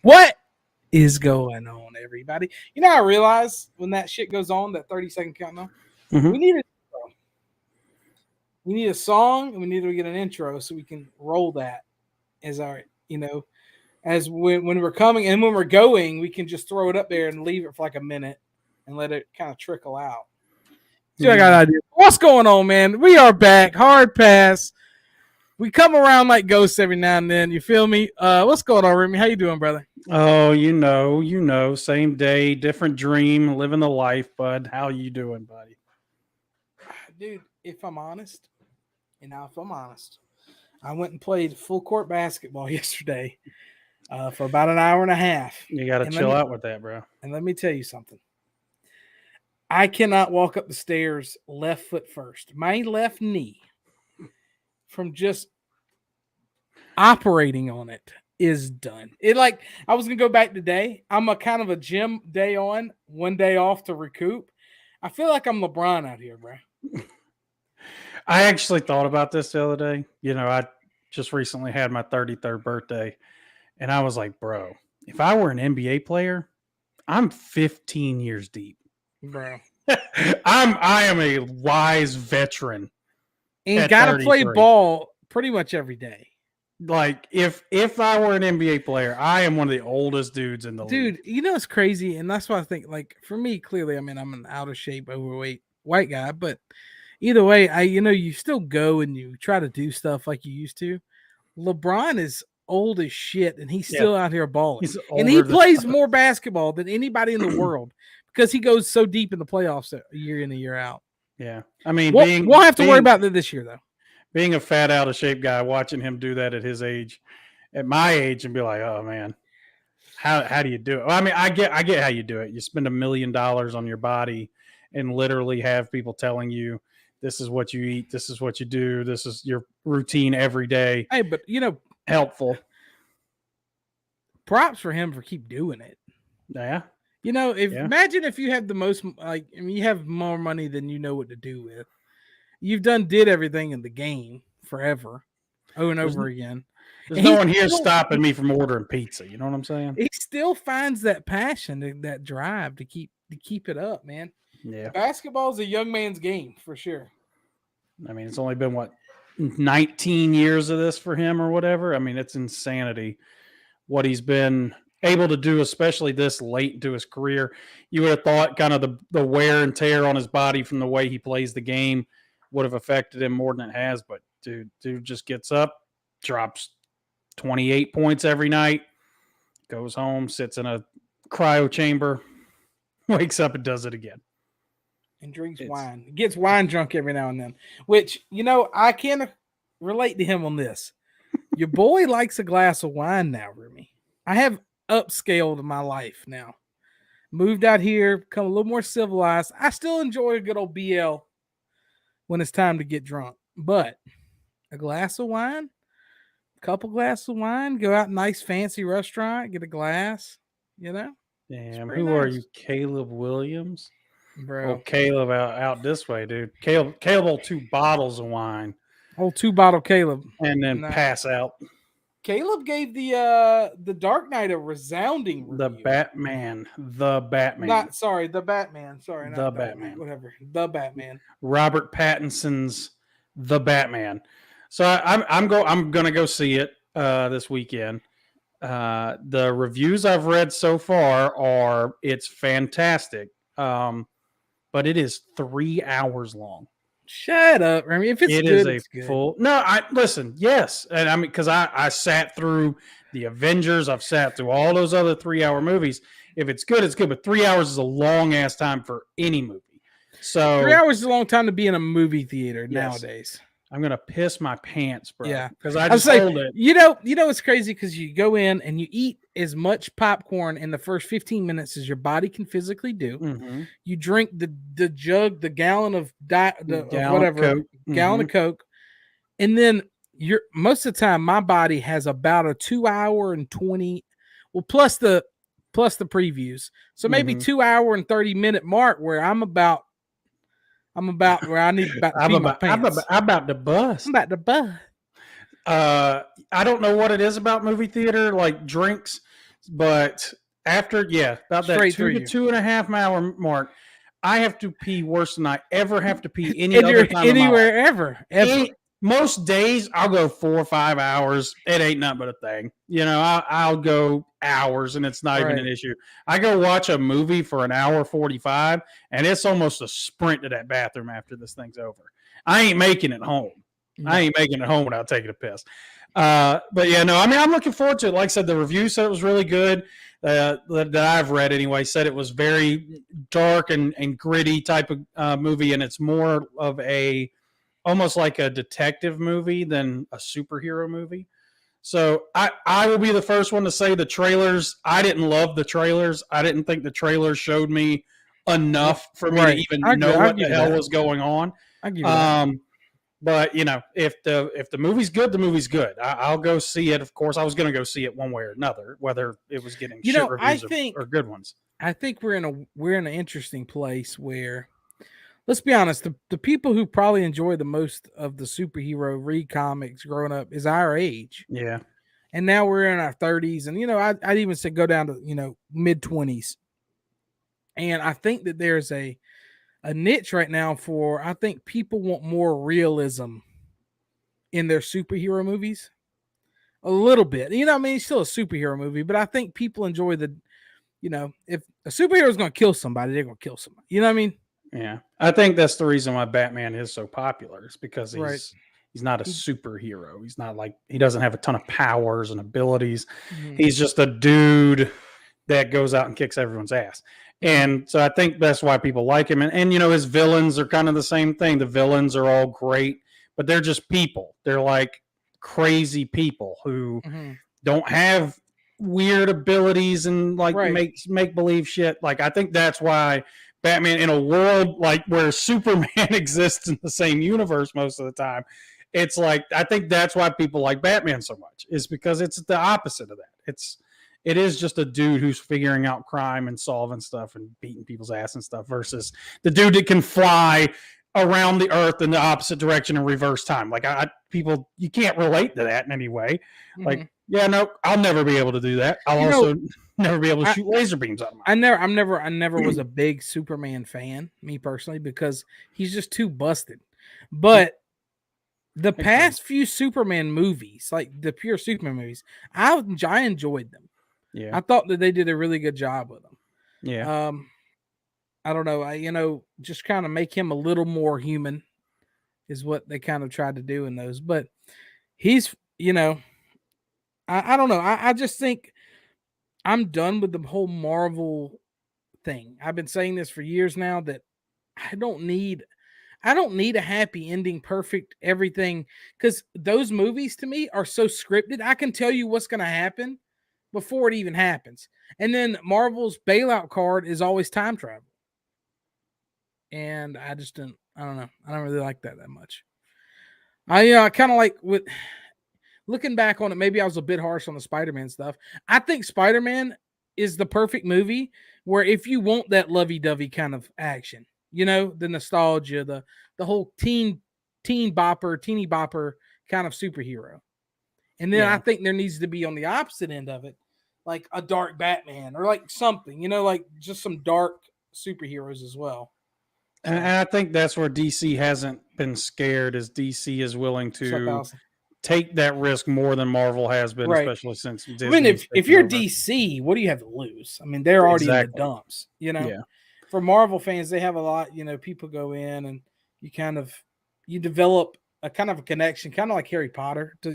What is going on, everybody? You know, I realize when that shit goes on, that 30-second countdown, Mm-hmm. we need a we need a song and we need to get an intro so we can roll that as our as when we're coming and when we're going, we can just throw it up there and leave it for like a minute and let it kind of trickle out. So I got an idea. What's going on, man? We are back. Hard pass. We come around like ghosts every now and then. You feel me? What's going on, Remy? How you doing, brother? Oh, same day, different dream, living the life, bud. How you doing, buddy? Dude, if I'm honest, I went and played full court basketball yesterday for about an hour and a half. You got to And chill out with that, bro. And let me tell you something. I cannot walk up the stairs left foot first. My left knee, from just operating on it, is done. It like I was gonna go back today. I'm a kind of a gym day on, one day off to recoup. I feel like I'm LeBron out here, bro. I actually thought about this the other day. I just recently had my 33rd birthday, and I was like, bro, if I were an NBA player, I'm 15 years deep. Bro. I am a wise veteran. And gotta play ball pretty much every day. Like if I were an NBA player, I am one of the oldest dudes in the league. Dude, it's crazy, and that's why I think, like, for me, clearly, I mean, I'm an out of shape, overweight white guy, but either way, you still go and you try to do stuff like you used to. LeBron is old as shit, and he's still out here balling, and he plays more basketball than anybody in the world because he goes so deep in the playoffs year in and year out. Yeah, I mean, we'll have to worry about that this year, though. Being a fat, out of shape guy, watching him do that at his age, at my age, and be like, oh man, how do you do it? Well, I mean, I get how you do it. You spend $1 million on your body and literally have people telling you, this is what you eat, this is what you do, this is your routine every day. Hey, but helpful. Props for him for keep doing it. Yeah. Imagine if you have the most, you have more money than you know what to do with. You've did everything in the game forever, over and over again. There's no one here stopping me from ordering pizza. You know what I'm saying? He still finds that passion, that drive to keep it up, man. Yeah. Basketball is a young man's game for sure. I mean, it's only been 19 years of this for him or whatever. I mean, it's insanity what he's been able to do, especially this late into his career. You would have thought kind of the wear and tear on his body from the way he plays the game would have affected him more than it has, but dude just gets up, drops 28 points every night, goes home, sits in a cryo chamber, wakes up and does it again. And drinks wine. Gets wine drunk every now and then, which, I can relate to him on this. Your boy likes a glass of wine now, Remy. I have upscaled my life now. Moved out here, become a little more civilized. I still enjoy a good old BL when it's time to get drunk. But a glass of wine, a couple glasses of wine, go out nice fancy restaurant, get a glass, Damn, who are you, Caleb Williams? Bro. Oh, Caleb out this way, dude. Caleb will 2 bottles of wine. Whole 2-bottle Caleb. And then pass out. Caleb gave the Dark Knight a resounding review. The Batman. The Batman. The Batman. Sorry, not the Batman. Whatever. The Batman. Robert Pattinson's The Batman. So I'm gonna go see it this weekend. The reviews I've read so far are it's fantastic, but it is 3 hours long. Shut up, Remy. If it's good, it's good. Full. No, I listen. Yes, and I mean because I sat through the Avengers. I've sat through all those other 3-hour movies. If it's good, it's good. But 3 hours is a long ass time for any movie. So 3 hours is a long time to be in a movie theater nowadays. I'm gonna piss my pants, bro. Yeah, because I just hold it. It's crazy because you go in and you eat as much popcorn in the first 15 minutes as your body can physically do. Mm-hmm. You drink the jug, the gallon of gallon of Coke, and then most of the time my body has about a 2 hour and 20, well plus the previews, so maybe 2 hour and 30-minute mark where I'm about where I need about to pee my pants. I'm about to bust. I'm about to bust. I don't know what it is about movie theater, like drinks. But after about that Straight 2 through to you. 2.5 hour mark, I have to pee worse than I ever have to pee any And other you're time in my life. anywhere ever. Most days I'll go 4 or 5 hours. It ain't nothing but a thing. I'll go hours and it's not even an Right. issue. I go watch a movie for an hour 45 and it's almost a sprint to that bathroom after this thing's over. I ain't making it home. No. I ain't making it home without taking a piss. But yeah, no, I mean, I'm looking forward to it. Like I said, the review said it was really good. That I've read anyway, said it was very dark and gritty type of movie, and it's more of almost like a detective movie than a superhero movie. So I will be the first one to say the trailers. I didn't love the trailers. I didn't think the trailers showed me enough for me to even know what the hell was going on. I give you that. But if the movie's good, the movie's good. I'll go see it. Of course, I was going to go see it one way or another, whether it was getting shit reviews or good ones. I think we're in an interesting place where, let's be honest, the people who probably enjoy the most of the superhero read comics growing up is our age. Yeah. And now we're in our 30s, and I'd even say go down to mid 20s. And I think that there's a niche right now for, I think people want more realism in their superhero movies. A little bit. I mean, it's still a superhero movie, but I think people enjoy if a superhero is going to kill somebody, they're going to kill somebody. You know what I mean? Yeah. I think that's the reason why Batman is so popular. It's because Right. he's not a superhero. He's not like, he doesn't have a ton of powers and abilities. Mhm. He's just a dude that goes out and kicks everyone's ass. And so I think that's why people like him. And his villains are kind of the same thing. The villains are all great, but they're just people. They're like crazy people who don't have weird abilities and like make believe shit. Like, I think that's why Batman, in a world like where Superman exists in the same universe most of the time, it's like, I think that's why people like Batman so much, is because it's the opposite of that. It is just a dude who's figuring out crime and solving stuff and beating people's ass and stuff, versus the dude that can fly around the earth in the opposite direction in reverse time. Like, people, you can't relate to that in any way. Like, yeah, no, I'll never be able to do that. I'll also never be able to shoot laser beams out of my I never was a big Superman fan, me personally, because he's just too busted. But the past few Superman movies, like the pure Superman movies, I enjoyed them. Yeah. I thought that they did a really good job with them. Yeah. I don't know. Just kind of make him a little more human is what they kind of tried to do in those. But he's, I don't know. I just think I'm done with the whole Marvel thing. I've been saying this for years now that I don't need a happy ending, perfect everything, because those movies to me are so scripted. I can tell you what's going to happen before it even happens. And then Marvel's bailout card is always time travel. And I just don't know. I don't really like that much. I kind of like, with looking back on it, maybe I was a bit harsh on the Spider-Man stuff. I think Spider-Man is the perfect movie where if you want that lovey-dovey kind of action, the nostalgia, the whole teeny bopper kind of superhero. And then I think there needs to be, on the opposite end of it, like a dark Batman or like something, like just some dark superheroes as well. And I think that's where DC hasn't been scared, as DC is willing to take that risk more than Marvel has been, especially since Disney. I mean, if you're DC, what do you have to lose? I mean, they're already in the dumps, Yeah. For Marvel fans, they have a lot, people go in and you develop a kind of a connection, kind of like Harry Potter, to,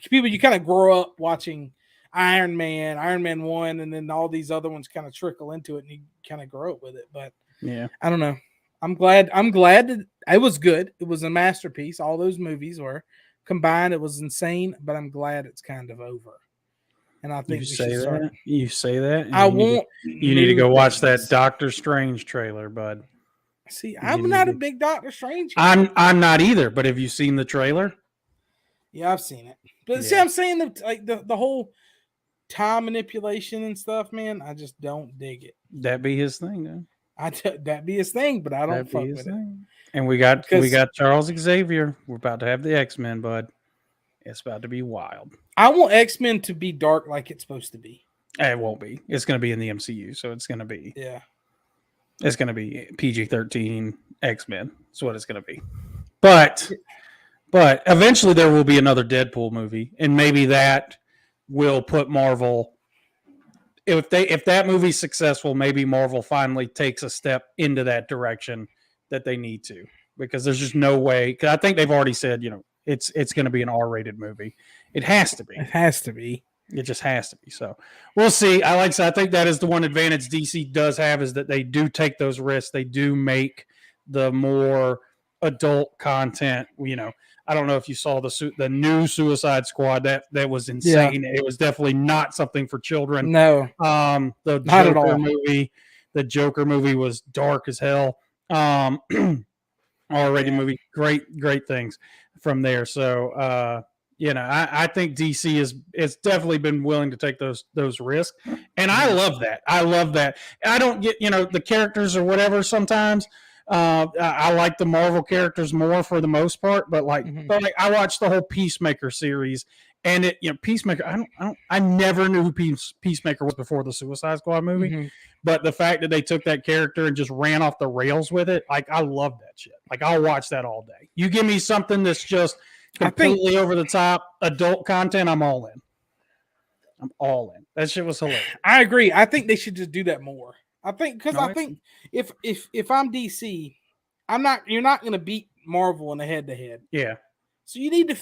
people, you kind of grow up watching Iron Man 1, and then all these other ones kind of trickle into it and you kind of grow up with it. But yeah, I don't know. I'm glad that it was good. It was a masterpiece. All those movies were combined. It was insane, but I'm glad it's kind of over. And I think you say that. You need to go watch that Doctor Strange trailer, bud. See, I'm not a big Doctor Strange guy. I'm not either. But have you seen the trailer? Yeah, I've seen it. But see, I'm saying the whole time manipulation and stuff, man. I just don't dig it. That be his thing, man. That be his thing, but I don't fuck with it. And we got Charles Xavier. We're about to have the X-Men, bud. It's about to be wild. I want X-Men to be dark like it's supposed to be. It won't be. It's going to be in the MCU, so it's going to be PG-13 X-Men. That's what it's going to be. But eventually there will be another Deadpool movie, and maybe that will put Marvel. If that movie's successful, maybe Marvel finally takes a step into that direction that they need to, because there's just no way. Because I think they've already said, it's going to be an R-rated movie. It has to be. It has to be. It just has to be. So we'll see. I think that is the one advantage DC does have, is that they do take those risks. They do make the more adult content. I don't know if you saw the new Suicide Squad. That was insane. Yeah. It was definitely not something for children. No. The not at all. The Joker movie was dark as hell. R-rated movie. Great things from there. So I think DC is definitely been willing to take those risks, and I love that. I don't get the characters or whatever sometimes. I like the Marvel characters more for the most part, but I watched the whole Peacemaker series, and Peacemaker. I never knew who Peacemaker was before the Suicide Squad movie, but the fact that they took that character and just ran off the rails with it, I love that shit. I'll watch that all day. You give me something that's just completely over the top adult content, I'm all in. That shit was hilarious. I agree. I think they should just do that more. I think if I'm DC, you're not going to beat Marvel in a head-to-head. Yeah. So you need to.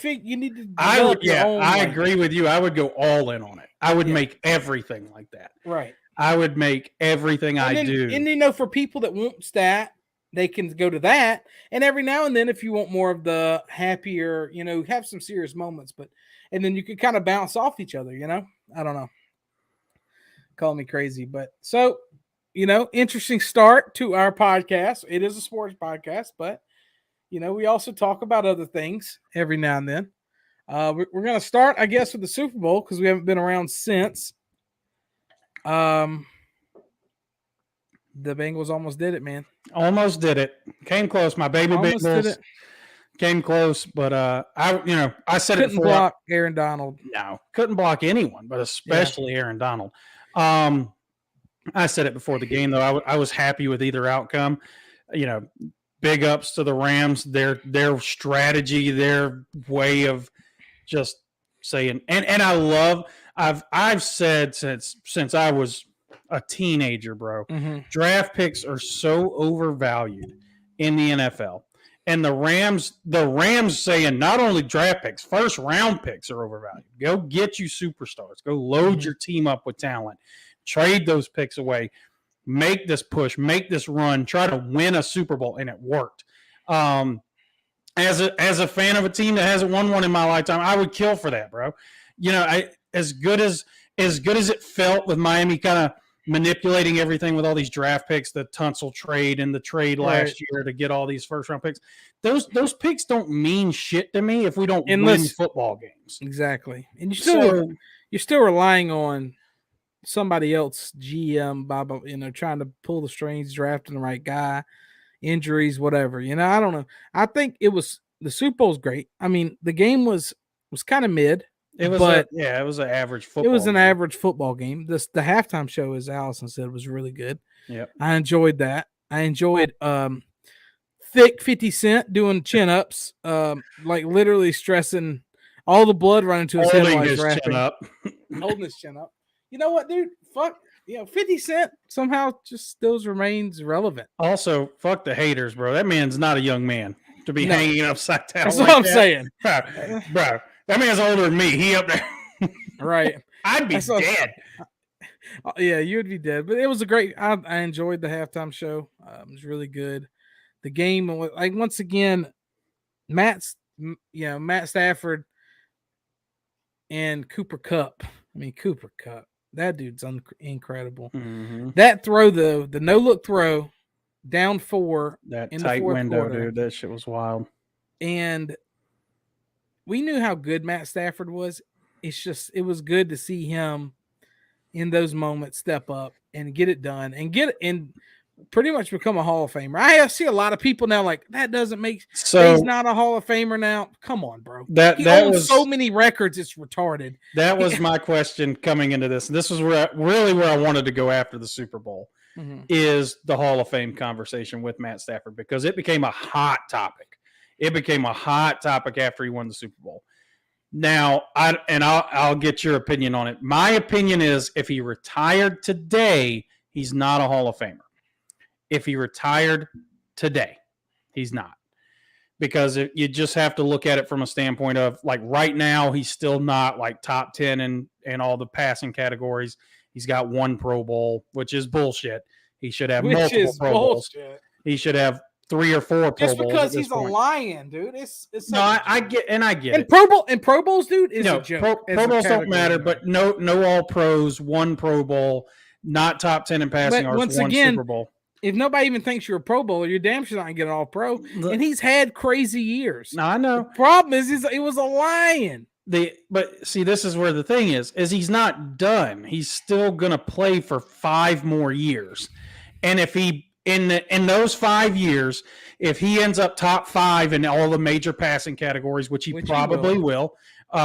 I agree with you. I would go all in on it. I would make everything like that. Right. I would make everything do. And for people that want stat, they can go to that. And every now and then, if you want more of the happier, have some serious moments, and then you could kind of bounce off each other, I don't know. Call me crazy, but so, interesting start to our podcast. It is a sports podcast, but, we also talk about other things every now and then. We're going to start, I guess, with the Super Bowl, because we haven't been around since. The Bengals almost did it, man. Almost did it. Came close. My baby almost Bengals came close, but I said couldn't it before. Block Aaron Donald. No, couldn't block anyone, but especially Aaron Donald. I said it before the game, though. I was happy with either outcome. Big ups to the Rams. Their strategy, their way of just saying, and I love. I've said since I was a teenager, bro. Draft picks are so overvalued in the NFL, and the Rams saying not only draft picks, first round picks are overvalued. Go get you superstars. Go load your team up with talent. Trade those picks away. Make this push. Make this run. Try to win a Super Bowl, and it worked. As a fan of a team that hasn't won one in my lifetime, I would kill for that, bro. As good as it felt with Miami kind of manipulating everything with all these draft picks, the Tunsil trade and the trade last year to get all these first round picks. Those picks don't mean shit to me if we don't win football games. Exactly. And you're still relying on somebody else, GM, trying to pull the strings, drafting the right guy, injuries, whatever. I don't know. I think the Super Bowl's great. I mean, the game was kind of mid. It was an average football. It was an average football game. The halftime show, as Allison said, was really good. Yeah, I enjoyed that. I enjoyed thick 50 Cent doing chin ups, literally stressing all the blood running to his head while he's rapping. Holding his chin up. You know what, dude? Fuck. 50 Cent somehow just still remains relevant. Also, fuck the haters, bro. That man's not a young man to be hanging upside down. That's what I'm saying, bro. That man's older than me. He up there. Right. I'd be dead. Yeah, you would be dead. But it was a great. I enjoyed the halftime show. It was really good. The game, once again, Matt Stafford and Cooper Kupp. Cooper Kupp. That dude's incredible. Mm-hmm. That throw, though, the no-look throw, down 4 that in tight the fourth window, quarter. dude. That shit was wild. And we knew how good Matt Stafford was. It was good to see him in those moments step up and get it done and pretty much become a Hall of Famer. I see a lot of people now like that doesn't make So he's not a Hall of Famer now. Come on, bro. that He that owns was so many records, it's retarded. that was my question coming into this. This was where I wanted to go after the Super Bowl is the Hall of Fame conversation with Matt Stafford, because it became a hot topic. It became a hot topic after he won the Super Bowl. Now, I'll get your opinion on it. My opinion is if he retired today, he's not a Hall of Famer. If he retired today, he's not. Because you just have to look at it from a standpoint of, like, right now, he's still not, like, top 10 in all the passing categories. He's got one Pro Bowl, which is bullshit. He should have multiple Pro Bowls. He should have 3 or 4 Pro Bowls. Just because he's a lion, dude. It's no, I get it. And Pro Bowls, dude, is a joke. Pro Bowls don't matter, but no all pros, one Pro Bowl, not top 10 in passing yards, once one again, Super Bowl. If nobody even thinks you're a Pro Bowler, you're damn sure not gonna get an All Pro. And he's had crazy years. No, I know. The problem is it was a lion. But see, this is where the thing is he's not done. He's still gonna play for 5 more years, and if he in those 5 years, if he ends up top 5 in all the major passing categories, which he probably will,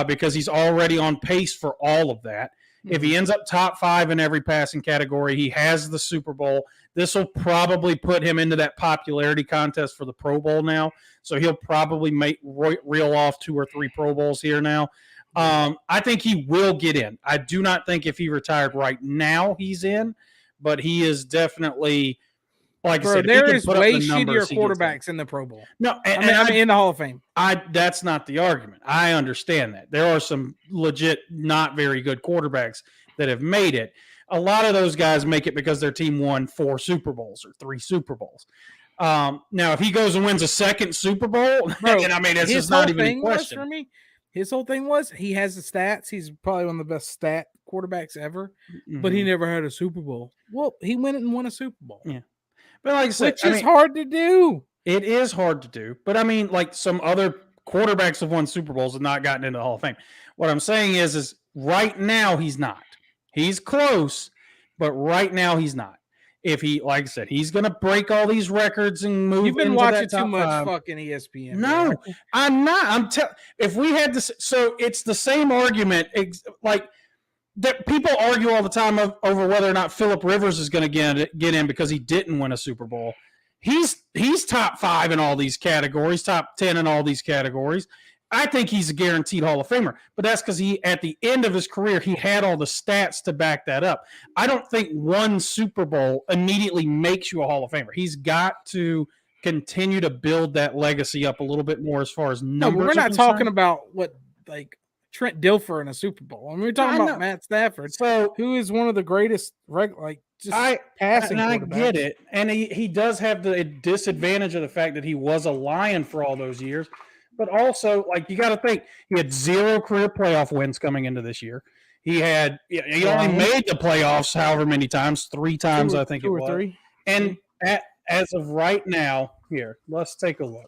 because he's already on pace for all of that. Mm-hmm. If he ends up top 5 in every passing category, he has the Super Bowl. This will probably put him into that popularity contest for the Pro Bowl now. So he'll probably reel off 2 or 3 Pro Bowls here now. I think he will get in. I do not think if he retired right now he's in, but he is definitely, like I said, there is way shittier quarterbacks in the Pro Bowl. No, I mean in the Hall of Fame. That's not the argument. I understand that. There are some legit not very good quarterbacks that have made it. A lot of those guys make it because their team won 4 Super Bowls or 3 Super Bowls. Now, if he goes and wins a second Super Bowl, then I mean, it's just not even a question. For me, his whole thing was he has the stats. He's probably one of the best stat quarterbacks ever, but he never had a Super Bowl. Well, he went and won a Super Bowl. Yeah. But like I said, which is hard to do. It is hard to do. But I mean, like some other quarterbacks have won Super Bowls and not gotten into the Hall of Fame. What I'm saying is right now he's not. He's close, but right now he's not. If he, like I said, he's going to break all these records and move. You've been watching too much fucking ESPN. No, I'm not. If we had this, so it's the same argument. Like that people argue all the time over whether or not Phillip Rivers is going to get in because he didn't win a Super Bowl. He's top 5 in all these categories, top 10 in all these categories. I think he's a guaranteed Hall of Famer, but that's because at the end of his career, he had all the stats to back that up. I don't think one Super Bowl immediately makes you a Hall of Famer. He's got to continue to build that legacy up a little bit more as far as numbers. No, we're not talking about what like Trent Dilfer in a Super Bowl. I mean, we're talking about Matt Stafford, who is one of the greatest passing. I get it, and he does have the disadvantage of the fact that he was a Lion for all those years. But also, like, you got to think, he had 0 career playoff wins coming into this year. He only made the playoffs however many times, 3 times, I think it was. 2 or 3. And as of right now, here, let's take a look.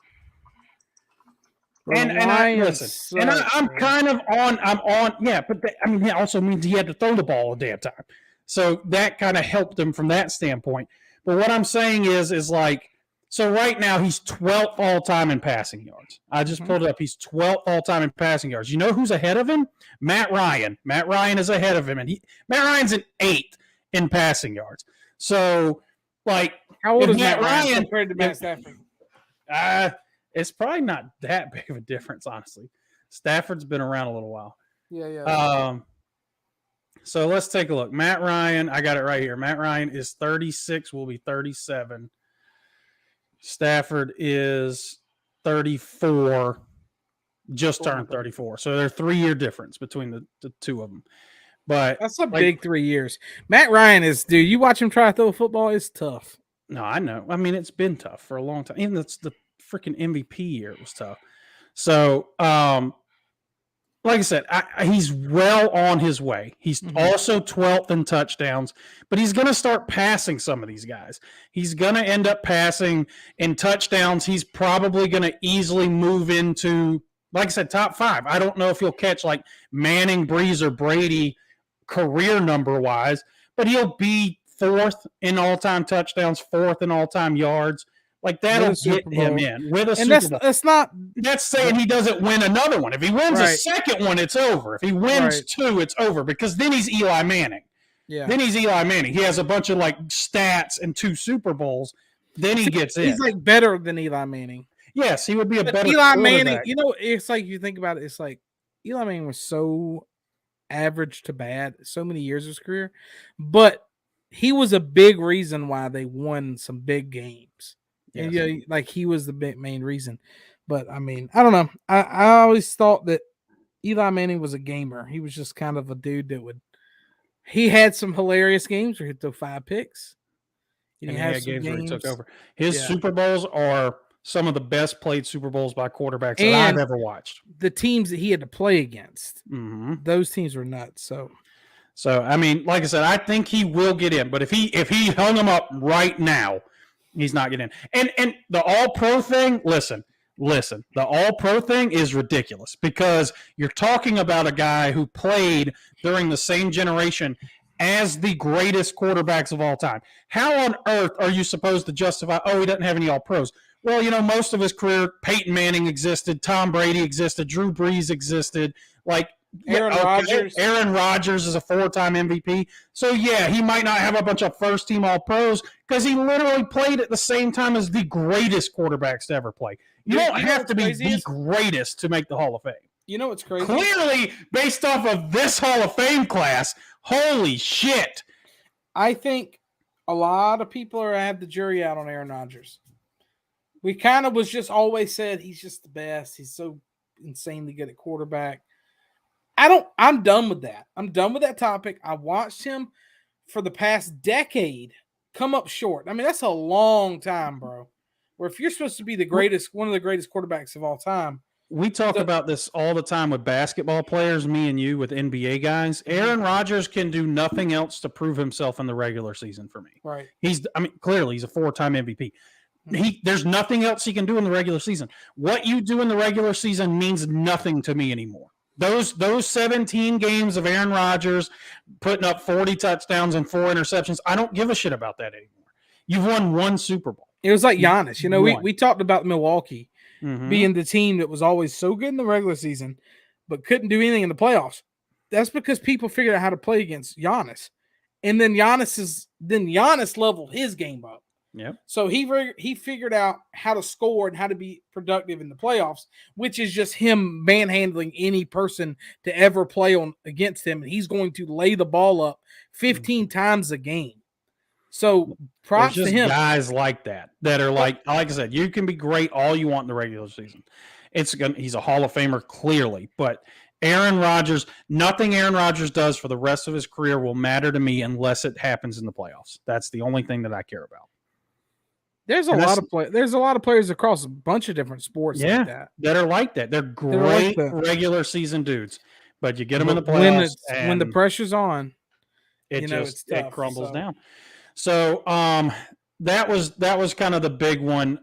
And I'm kind of on, yeah, but it also means he had to throw the ball a damn time. So that kind of helped him from that standpoint. But what I'm saying is like, so right now he's 12th all time in passing yards. I just pulled it up. He's 12th all time in passing yards. You know who's ahead of him? Matt Ryan. Matt Ryan is ahead of him, and Matt Ryan's in 8th in passing yards. So, like, how old is Matt Ryan compared to Matt Stafford? It's probably not that big of a difference, honestly. Stafford's been around a little while. Yeah. So let's take a look. Matt Ryan, I got it right here. Matt Ryan is 36, will be 37. Stafford is 34, just turned 34. So they're 3-year difference between the two of them. But that's a big 3 years. Matt Ryan is, dude, you watch him try to throw football, it's tough. No, I know. I mean, it's been tough for a long time. Even the freaking MVP year, it was tough. So, like I said, he's well on his way. He's also 12th in touchdowns, but he's going to start passing some of these guys. He's going to end up passing in touchdowns. He's probably going to easily move into, like I said, top 5. I don't know if he'll catch like Manning, Breeze, or Brady career number-wise, but he'll be fourth in all-time touchdowns, fourth in all-time yards. Like that'll get him in with a Super Bowl. That's not. That's saying he doesn't win another one. If he wins a second one, it's over. If he wins two, it's over because then he's Eli Manning. Yeah. Then he's Eli Manning. He has a bunch of like stats and 2 Super Bowls. Then he gets in. He's like better than Eli Manning. Yes, he would be a better Eli Manning. You know, it's like you think about it. It's like Eli Manning was so average to bad so many years of his career, but he was a big reason why they won some big games. Yes. And yeah, like he was the main reason. But I mean, I don't know. I always thought that Eli Manning was a gamer. He was just kind of a dude that would. He had some hilarious games where he'd throw 5 picks. And he had games where he took over. His Super Bowls are some of the best played Super Bowls by quarterbacks that I've ever watched. The teams that he had to play against, those teams were nuts. So I mean, like I said, I think he will get in. But if he hung him up right now, he's not getting in. And the All-Pro thing, listen, the All-Pro thing is ridiculous because you're talking about a guy who played during the same generation as the greatest quarterbacks of all time. How on earth are you supposed to justify, he doesn't have any All-Pros? Well, you know, most of his career, Peyton Manning existed, Tom Brady existed, Drew Brees existed, like Aaron Rodgers. Aaron Rodgers is a 4-time MVP. So, yeah, he might not have a bunch of first-team All-Pros because he literally played at the same time as the greatest quarterbacks to ever play. You don't have to be the greatest to make the Hall of Fame. You know what's crazy? Clearly, based off of this Hall of Fame class, holy shit. I think a lot of people have the jury out on Aaron Rodgers. We kind of was just always said he's just the best. He's so insanely good at quarterback. I'm done with that. I'm done with that topic. I watched him for the past decade come up short. I mean, that's a long time, bro. Where if you're supposed to be the greatest, one of the greatest quarterbacks of all time. We talk about this all the time with basketball players, me and you, with NBA guys. Aaron Rodgers can do nothing else to prove himself in the regular season for me. Right. Clearly he's a 4-time MVP. There's nothing else he can do in the regular season. What you do in the regular season means nothing to me anymore. Those 17 games of Aaron Rodgers putting up 40 touchdowns and 4 interceptions, I don't give a shit about that anymore. You've won 1 Super Bowl. It was like Giannis. You know, we talked about Milwaukee being the team that was always so good in the regular season, but couldn't do anything in the playoffs. That's because people figured out how to play against Giannis. And then Giannis leveled his game up. Yep. So he figured out how to score and how to be productive in the playoffs, which is just him manhandling any person to ever play against him. And he's going to lay the ball up 15 times a game. So props to him. Guys like that are like I said, you can be great all you want in the regular season. He's a Hall of Famer clearly, but Aaron Rodgers, nothing Aaron Rodgers does for the rest of his career will matter to me unless it happens in the playoffs. That's the only thing that I care about. There's a lot of players across a bunch of different sports like that are like that. They're great regular season dudes, but you get them in the playoffs when the pressure's on, it crumbles down. So that was kind of the big one.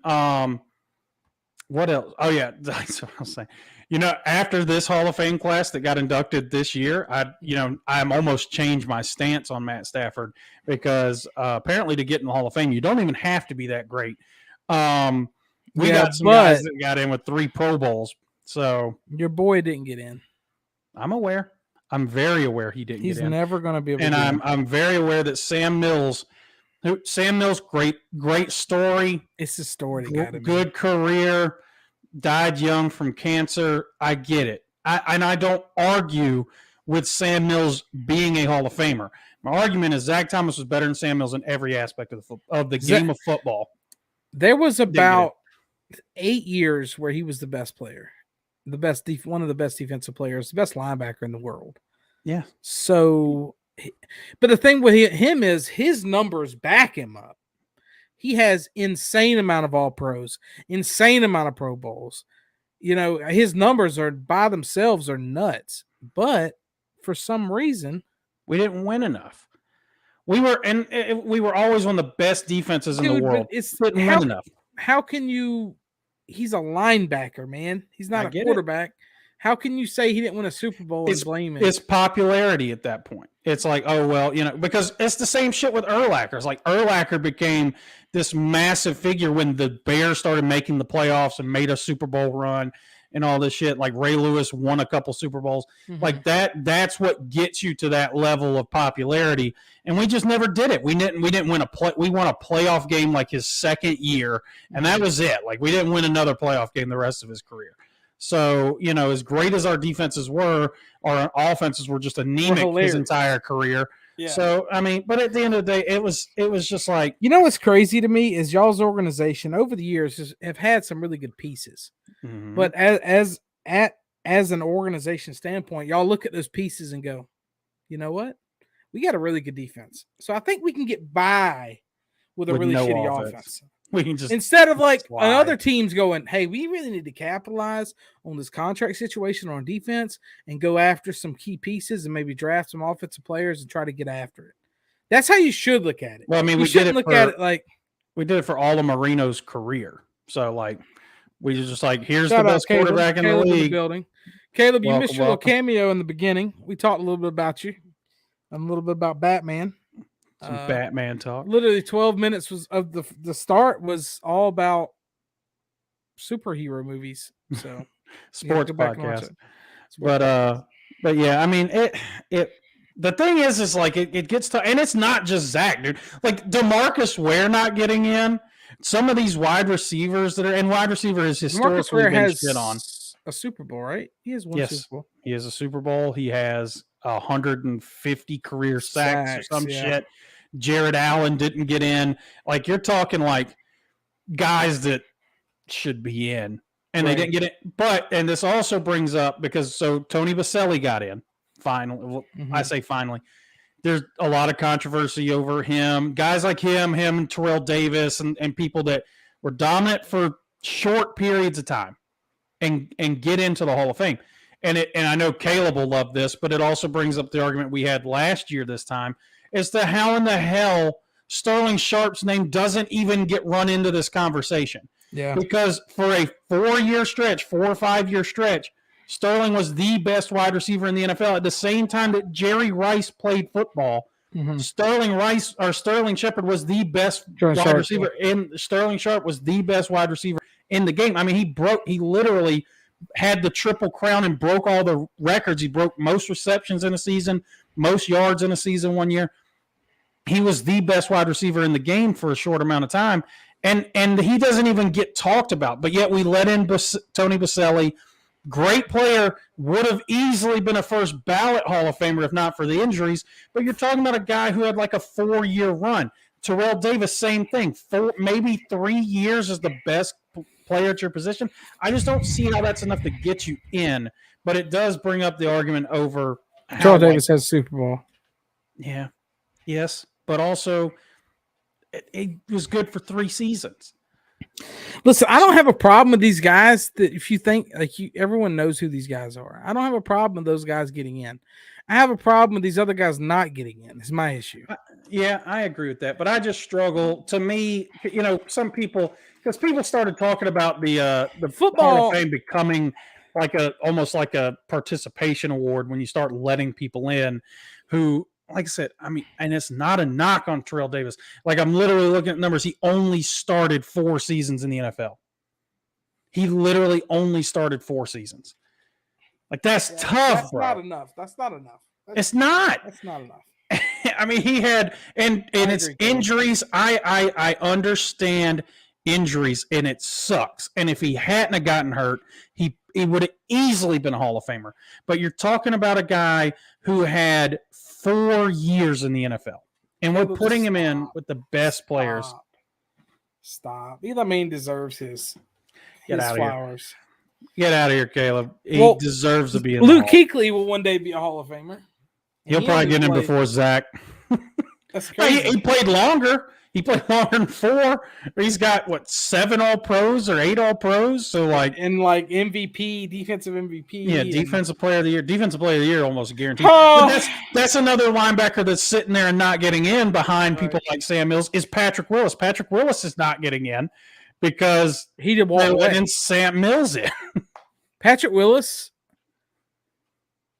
What else? Oh yeah, that's what I was saying. You know, after this Hall of Fame class that got inducted this year, I'm almost changed my stance on Matt Stafford because apparently to get in the Hall of Fame, you don't even have to be that great. We got some guys that got in with 3 Pro Bowls. So your boy didn't get in. I'm aware. I'm very aware he didn't get in. He's never going to be able to. And I'm very aware that Sam Mills, great story. It's a story. Good career. Died young from cancer. I get it. I don't argue with Sam Mills being a Hall of Famer. My argument is Zach Thomas was better than Sam Mills in every aspect of the game of football. There was about 8 years where he was the best player, one of the best defensive players, the best linebacker in the world. Yeah. So, but the thing with him is his numbers back him up. He has insane amount of All-Pros, insane amount of Pro Bowls. You know, his numbers are by themselves are nuts. But for some reason, we didn't win enough. We were always one of the best defenses in the world. Didn't win enough. How can you? He's a linebacker, man. He's not a quarterback. How can you say he didn't win a Super Bowl and blame him? It's popularity at that point. It's like, oh, well, because it's the same shit with Urlacher. It's like Urlacher became this massive figure when the Bears started making the playoffs and made a Super Bowl run and all this shit. Like Ray Lewis won a couple Super Bowls. Mm-hmm. Like that's what gets you to that level of popularity. And we just never did it. We didn't win we won a playoff game like his second year, and that was it. Like we didn't win another playoff game the rest of his career. So, as great as our defenses were, our offenses were just anemic his entire career. Yeah. So, I mean, but at the end of the day, it was just like, what's crazy to me is y'all's organization over the years have had some really good pieces. Mm-hmm. But as an organization standpoint, y'all look at those pieces and go, you know what? We got a really good defense. So I think we can get by with a really shitty offense. We can just instead of like other teams going, hey, we really need to capitalize on this contract situation on defense and go after some key pieces and maybe draft some offensive players and try to get after it. That's how you should look at it. Well, I mean, we did it for all of Marino's career. So like, we just like, here's the best quarterback in the league. Building. Caleb, you missed your little cameo in the beginning. We talked a little bit about you, a little bit about Batman. Some Batman talk. Literally 12 minutes was of the start was all about superhero movies. So sports podcast. But yeah, I mean it the thing is like it gets to, and it's not just Zach, dude. Like DeMarcus Ware not getting in. Some of these wide receivers that are, and wide receiver is historically been shit on. A Super Bowl, right? He has one Super Bowl. He has a Super Bowl. He has 150 career sacks or some shit. Jared Allen didn't get in. Like, you're talking like guys that should be in, and they didn't get it. But, and this also brings up, because Tony Baselli got in finally. Mm-hmm. I say finally. There's a lot of controversy over him. Guys like him and Terrell Davis and people that were dominant for short periods of time and get into the Hall of Fame. And I know Caleb will love this, but it also brings up the argument we had last year this time as to how in the hell Sterling Sharp's name doesn't even get run into this conversation. Yeah. Because for a 4 or 5 year stretch, Sterling was the best wide receiver in the NFL. At the same time that Jerry Rice played football, mm-hmm. Sterling Shepard was the best wide receiver, and Sterling Sharp was the best wide receiver in the game. I mean, he literally had the triple crown and broke all the records. He broke most receptions in a season, most yards in a season one year. He was the best wide receiver in the game for a short amount of time, and he doesn't even get talked about. But yet we let in Tony Baselli. Great player, would have easily been a first ballot Hall of Famer if not for the injuries. But you're talking about a guy who had like a 4-year run. Terrell Davis, same thing. Maybe 3 years as the best player at your position. I just don't see how that's enough to get you in. But it does bring up the argument over Terrell Davis has Super Bowl. Yeah. Yes. But also, it was good for 3 seasons. Listen, I don't have a problem with these guys. That if you think everyone knows who these guys are, I don't have a problem with those guys getting in. I have a problem with these other guys not getting in. It's my issue. Yeah, I agree with that, but I just struggle. To me, some people, because people started talking about the football Hall of Fame becoming like almost like a participation award when you start letting people in who. Like I said, I mean, and it's not a knock on Terrell Davis. Like, I'm literally looking at numbers. He only started 4 seasons in the NFL. He literally only started 4 seasons. Like, that's tough, that's bro. Not enough. That's not enough. It's not. That's not enough. I mean, he had, and it's injuries. I understand injuries, and it sucks. And if he hadn't have gotten hurt, he would have easily been a Hall of Famer. But you're talking about a guy who had 4 years in the NFL, and we're putting him in with the best players. Stop. Eli Manning deserves his flowers. Get out of here, Caleb. He deserves to be in. Luke Kuechly will one day be a Hall of Famer. He'll probably get in before Zach. That's crazy. He played longer. He played longer than 4. He's got 7 All-Pros or 8 All-Pros. So MVP, defensive MVP. Yeah, defensive player of the year. Defensive player of the year almost guaranteed. Oh. That's another linebacker that's sitting there and not getting in behind people like Sam Mills is Patrick Willis. Patrick Willis is not getting in because he did walk away. And Sam Mills in. Patrick Willis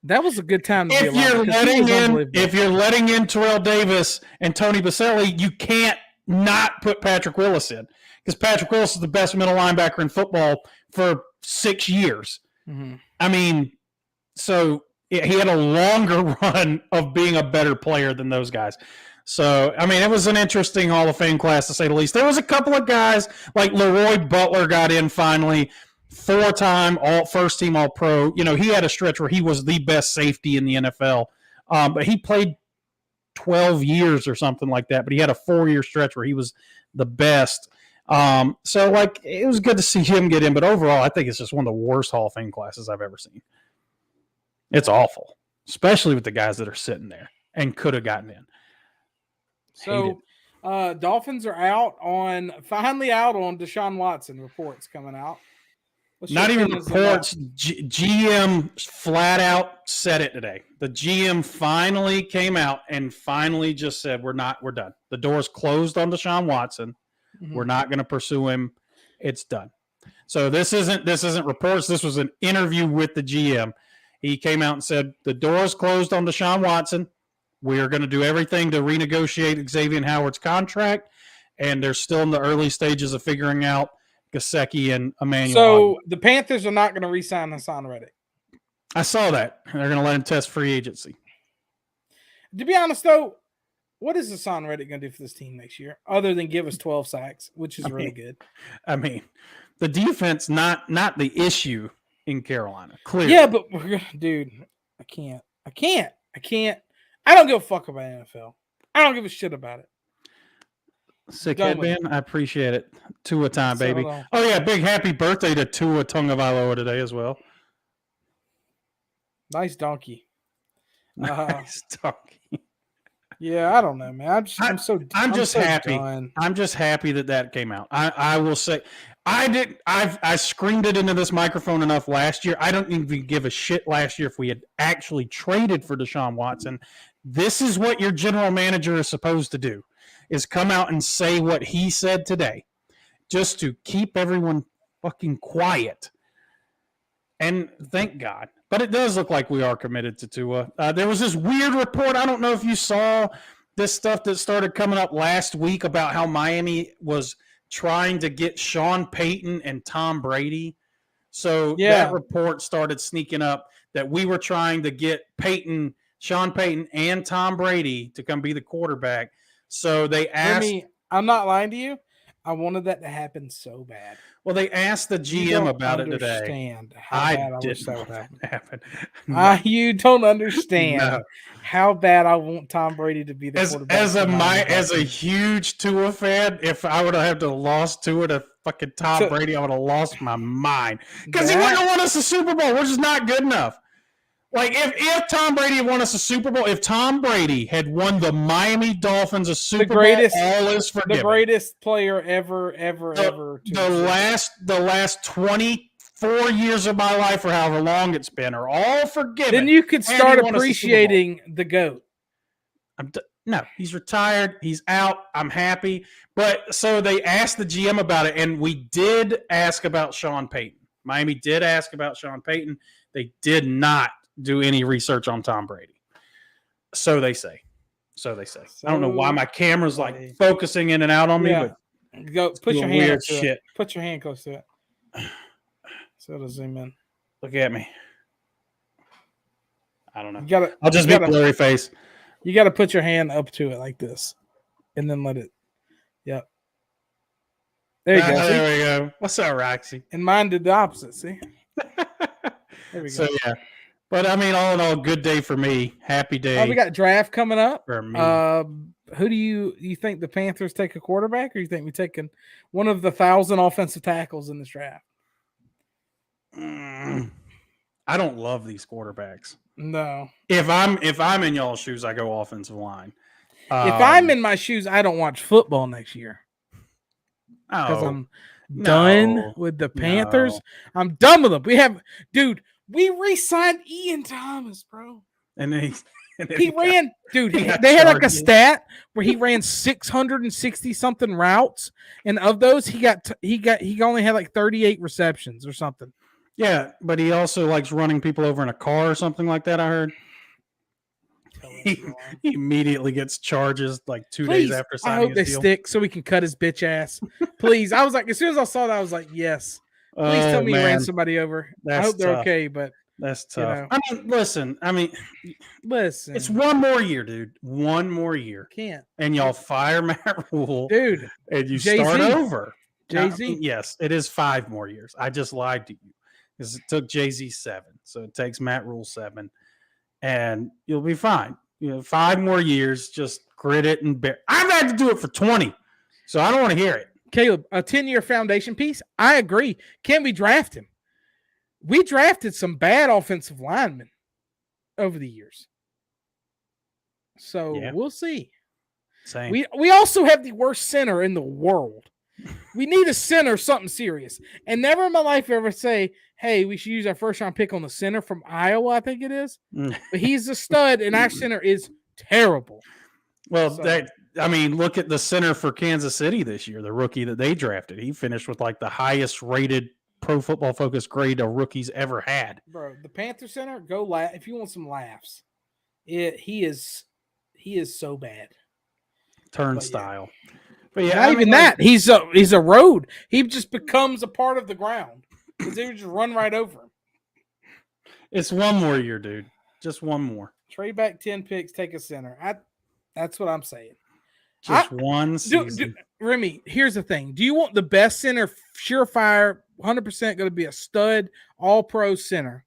That was a good time to be If alive. you're because he letting was in, unbelievable. if you're letting in Terrell Davis and Tony Baselli, you can't not put Patrick Willis in, because Patrick Willis is the best middle linebacker in football for 6 years. Mhm. I mean, so he had a longer run of being a better player than those guys. So, I mean, it was an interesting Hall of Fame class, to say the least. There was a couple of guys, like Leroy Butler got in finally, 4-time first-team All-Pro. You know, he had a stretch where he was the best safety in the NFL. But he played 12 years or something like that. But he had a 4-year stretch where he was the best. So, like, it was good to see him get in. But overall, I think it's just one of the worst Hall of Fame classes I've ever seen. It's awful, especially with the guys that are sitting there and could have gotten in. So, Dolphins are finally out on Deshaun Watson. Reports coming out. Not even reports. GM flat out said it today. The GM finally came out and finally just said, we're done. The door's closed on Deshaun Watson. Mm-hmm. We're not going to pursue him. It's done. So this isn't reports. This was an interview with the GM. He came out and said, the door's closed on Deshaun Watson. We are going to do everything to renegotiate Xavier Howard's contract, and they're still in the early stages of figuring out Gesicki and Emmanuel. So the Panthers are not going to re-sign Hassan Reddick. I saw that. They're going to let him test free agency. To be honest, though, what is Hassan Reddick going to do for this team next year, other than give us 12 sacks, which is really good? I mean, the defense not the issue in Carolina. Clearly. Yeah, but dude, I can't. I don't give a fuck about NFL. I don't give a shit about it. Sick head, man. I appreciate it. Tua time, baby. Oh, yeah. Big happy birthday to Tua Tagovailoa today as well. Nice donkey. Nice donkey. Yeah, I don't know, man. I'm just happy. Done. I'm just happy that came out. I will say, I screamed it into this microphone enough last year. I don't even give a shit last year if we had actually traded for Deshaun Watson. This is what your general manager is supposed to do, is come out and say what he said today, just to keep everyone fucking quiet. And thank God. But it does look like we are committed to Tua. There was this weird report. I don't know if you saw this stuff that started coming up last week about how Miami was trying to get Sean Payton and Tom Brady. So that report started sneaking up that we were trying to get Sean Payton and Tom Brady to come be the quarterback. So they asked. I'm not lying to you. I wanted that to happen so bad. Well, they asked the GM about it today. I wish that would happen. No. You don't understand how bad I want Tom Brady to be the quarterback. As a huge Tua fan, if I would have to lost Tua to fucking Tom Brady, I would have lost my mind, because he wouldn't have won us a Super Bowl. We're just not good enough. Like, if Tom Brady had won us a Super Bowl, if Tom Brady had won the Miami Dolphins a Super Bowl, all is forgiven. The greatest player ever. The last 24 years of my life, or however long it's been, are all forgiven. Then you could start appreciating the GOAT. No, he's retired. He's out. I'm happy. But so they asked the GM about it, and we did ask about Sean Payton. Miami did ask about Sean Payton. They did not do any research on Tom Brady. So they say. I don't know why my camera's like focusing in and out on me, but go put your hand up to it. Put your hand close to it. So it'll zoom in. Look at me. I don't know. I'll just be blurry face. You got to put your hand up to it like this, and then let it. Yep. There you go. There we go. What's up, Roxy? And mine did the opposite. See. There we go. So yeah. But I mean, all in all, good day for me. Happy day. We got draft coming up. For me. Who do you think the Panthers take a quarterback, or you think we taking one of the 1,000 offensive tackles in this draft? I don't love these quarterbacks. No. If I'm in y'all's shoes, I go offensive line. If I'm in my shoes, I don't watch football next year. Because I'm done with the Panthers. No. I'm done with them. We re-signed Ian Thomas, bro. And then he ran, dude. They had like a stat where he ran 660 something routes, and of those, he only had like 38 receptions or something. Yeah, but he also likes running people over in a car or something like that. I heard he, he immediately gets charges like 2 days Please, after I signing hope his they deal. stick so we can cut his bitch ass. Please, I was like, as soon as I saw that, I was like, yes. Please tell Oh me he ran man, somebody over. I that's hope they're tough. okay, but That's you tough. know. I mean, listen. I mean, Listen, it's one more year, dude. One more year, can't, and y'all fire Matt Rule, dude. and you Jay-Z. start over. I Jay-Z. mean, yes, it is 5 more years. I just lied to you because it took Jay-Z 7, so it takes Matt Rule 7, and you'll be fine. 5 more years, just grit it and bear. I've had to do it for 20, so I don't want to hear it. Caleb, a 10-year foundation piece. I agree. Can we draft him? We drafted some bad offensive linemen over the years. So we'll see. Same. We also have the worst center in the world. We need a center, something serious. And never in my life ever say, hey, we should use our first round pick on the center from Iowa, I think it is. But he's a stud, and our center is terrible. Well, look at the center for Kansas City this year, the rookie that they drafted. He finished with like the highest rated Pro Football Focus grade a rookie's ever had. Bro, the Panther center, go laugh if you want some laughs. He is so bad. Turnstile. But yeah, not even that. He's a road. He just becomes a part of the ground because they would just run right over him. It's one more year, dude. Just one more. Trade back 10 picks, take a center. That's what I'm saying. Just one season. Remy, here's the thing. Do you want the best center, surefire, 100% going to be a stud, all-pro center?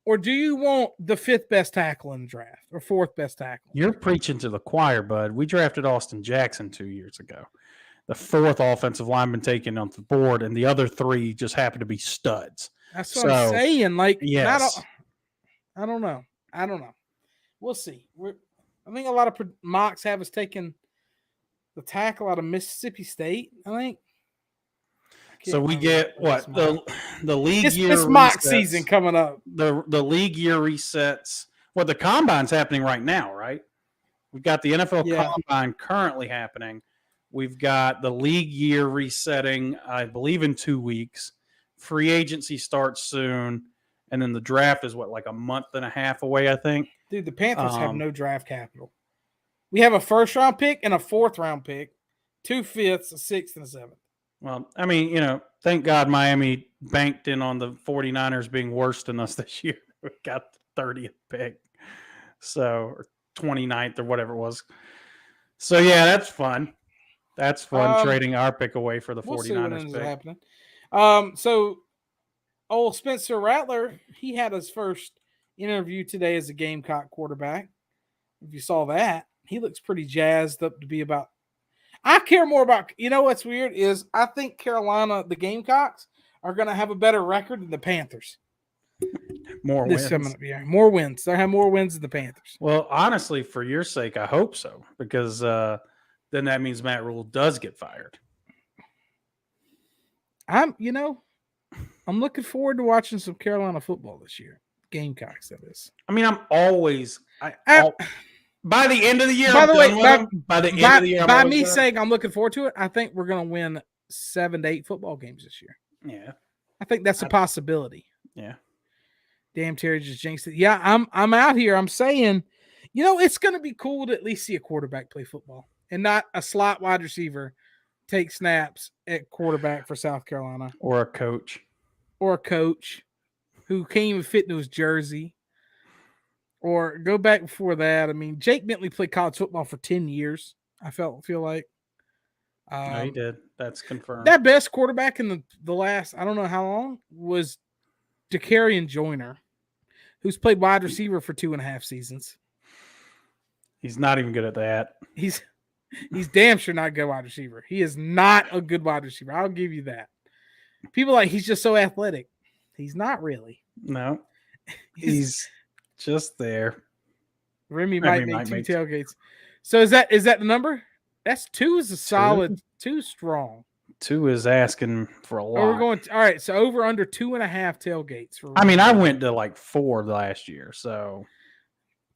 Or do you want the 5th best tackle in the draft or 4th best tackle? You're preaching to the choir, bud. We drafted Austin Jackson 2 years ago. The 4th offensive lineman taken on the board, and the other 3 just happen to be studs. That's what I'm saying. Like, yes. I don't know. We'll see. I think a lot of mocks have us taking the tackle out of Mississippi State, I think. So we get what the league year. This mock season coming up. The league year resets. Well, the combine's happening right now, right? We've got the NFL combine currently happening. We've got the league year resetting, I believe, in 2 weeks. Free agency starts soon, and then the draft is like a month and a half away, I think. Dude, the Panthers have no draft capital. We have a 1st round pick and a 4th round pick, 2 5ths, a 6th, and a 7th. Well, I mean, thank God Miami banked in on the 49ers being worse than us this year. We got the 30th pick. Or 29th or whatever it was. So, yeah, that's fun. That's fun trading our pick away for the 49ers pick. Happening. So, old Spencer Rattler, he had his first interview today as a Gamecock quarterback. If you saw that, he looks pretty jazzed up to be about. I care more about, what's weird is I think Carolina, the Gamecocks, are going to have a better record than the Panthers. More wins. More wins. They'll have more wins than the Panthers. Well, honestly, for your sake, I hope so, because then that means Matt Rule does get fired. I'm looking forward to watching some Carolina football this year. Gamecocks, that is. I mean, I'm always by the end of the year. By the way, by the end of the year, by me saying I'm looking forward to it, I think we're going to win 7 to 8 football games this year. Yeah, I think that's a possibility. Yeah. Damn, Terry just jinxed it. Yeah, I'm out here. I'm saying, it's going to be cool to at least see a quarterback play football and not a slot wide receiver take snaps at quarterback for South Carolina. Or a coach who can't even fit into his jersey. Or go back before that. I mean, Jake Bentley played college football for 10 years. I feel like. No, he did. That's confirmed. That best quarterback in the last, I don't know how long, was Dakarian Joyner, who's played wide receiver for 2.5 seasons. He's not even good at that. He's damn sure not a good wide receiver. He is not a good wide receiver. I'll give you that. People he's just so athletic. He's not really. No. He's just there. Remy might make 2 tailgates. So is that the number? That's 2 is a solid 2 strong. 2 is asking for a lot. We're going all right. So over under 2.5 tailgates. I went to 4 last year, so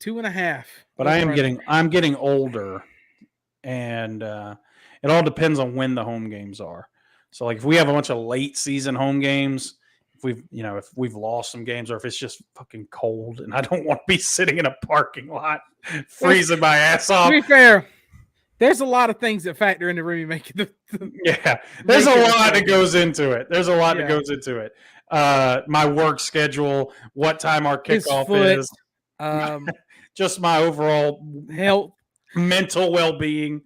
2.5. But I'm getting older, and it all depends on when the home games are. So if we have a bunch of late season home games, if we've lost some games or if it's just fucking cold and I don't want to be sitting in a parking lot freezing my ass To off. be fair, there's a lot of things that factor into Remy making the Yeah, there's a making the lot that tailgate. goes into it. There's a lot Yeah. that goes into it. My work schedule, what time our his kickoff foot, is, um, just my overall health, mental well-being.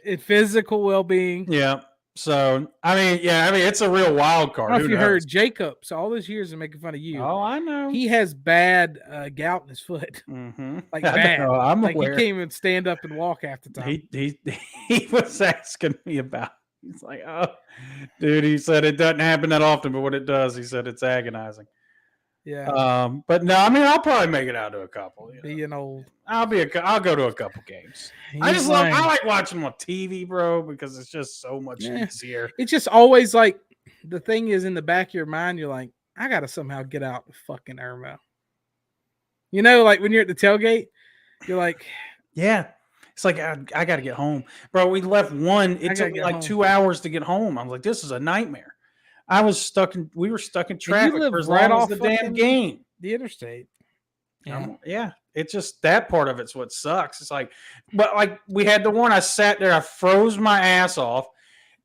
and physical well-being. Yeah. So I mean, it's a real wild I card. don't know if Who you knows? heard Jacob. So all those years of making fun of you, Oh, I know. he has bad gout in his foot, Mm-hmm. like I bad. know, I'm Like he aware. can't even stand up and walk half the time. He was asking me about. He's like, "Oh, dude," he said it doesn't happen that often, but when it does, he said it's agonizing. Yeah, But no, I mean, I'll probably make it out to a couple. being old. I'll go to a couple games. He's I lame. like watching them on TV, bro, because it's just so much Yeah. easier. It's just always like the thing is in the back of your mind. You're like, I gotta somehow get out to fucking Irmo. You know, like when you're at the tailgate, you're like, Yeah. It's like, I got to get home. Bro, we left one. It I took gotta me get like home. 2 hours to get home. I was like, this is a nightmare. We were stuck in traffic live for as right long as off the damn fucking- game. the interstate. Yeah. Yeah. It's just that part of it's what sucks. It's like, but like we had the one I sat there, I froze my ass off.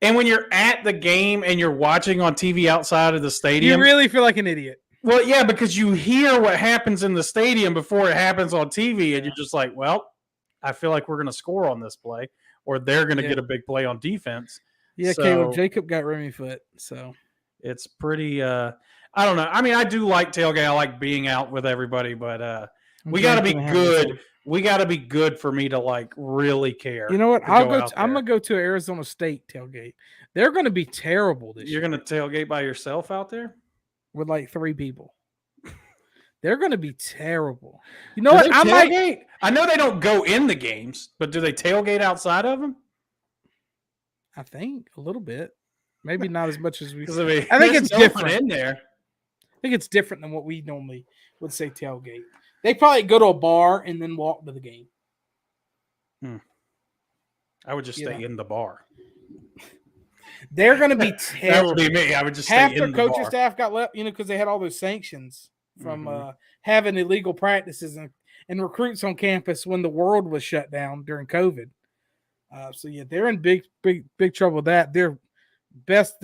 And when you're at the game and you're watching on TV outside of the stadium, You really feel like an idiot. well, yeah, because you hear what happens in the stadium before it happens on TV, and Yeah. you're just like, well, I feel like we're going to score on this play, or they're going to Yeah. get a big play on defense. Yeah, So- Caleb. Jacob got Remy foot, so It's pretty. I don't know. I mean, I do like tailgate. I like being out with everybody, but we got to be good. We got to be good for me to like really care. You know what? to I'll go go. out I'm there. gonna go to Arizona State tailgate. They're gonna be terrible this You're year going to tailgate by yourself out there? with like 3 people. They're gonna be terrible. You know Do what? they I might. tailgate? I know they don't go in the games, but do they tailgate outside of them? I think a little bit. Maybe not as much as we. Because I mean, I think there's it's no one different. in there. I think it's different than what we normally would say tailgate. They probably go to a bar and then walk to the game. I would just You stay know. in the bar. They're going to be That terrible. would be me. I would just Half stay their in the coaching bar. staff got left, because they had all those sanctions from Mhm. having illegal practices and recruits on campus when the world was shut down during COVID. So yeah, they're in big trouble with that. Their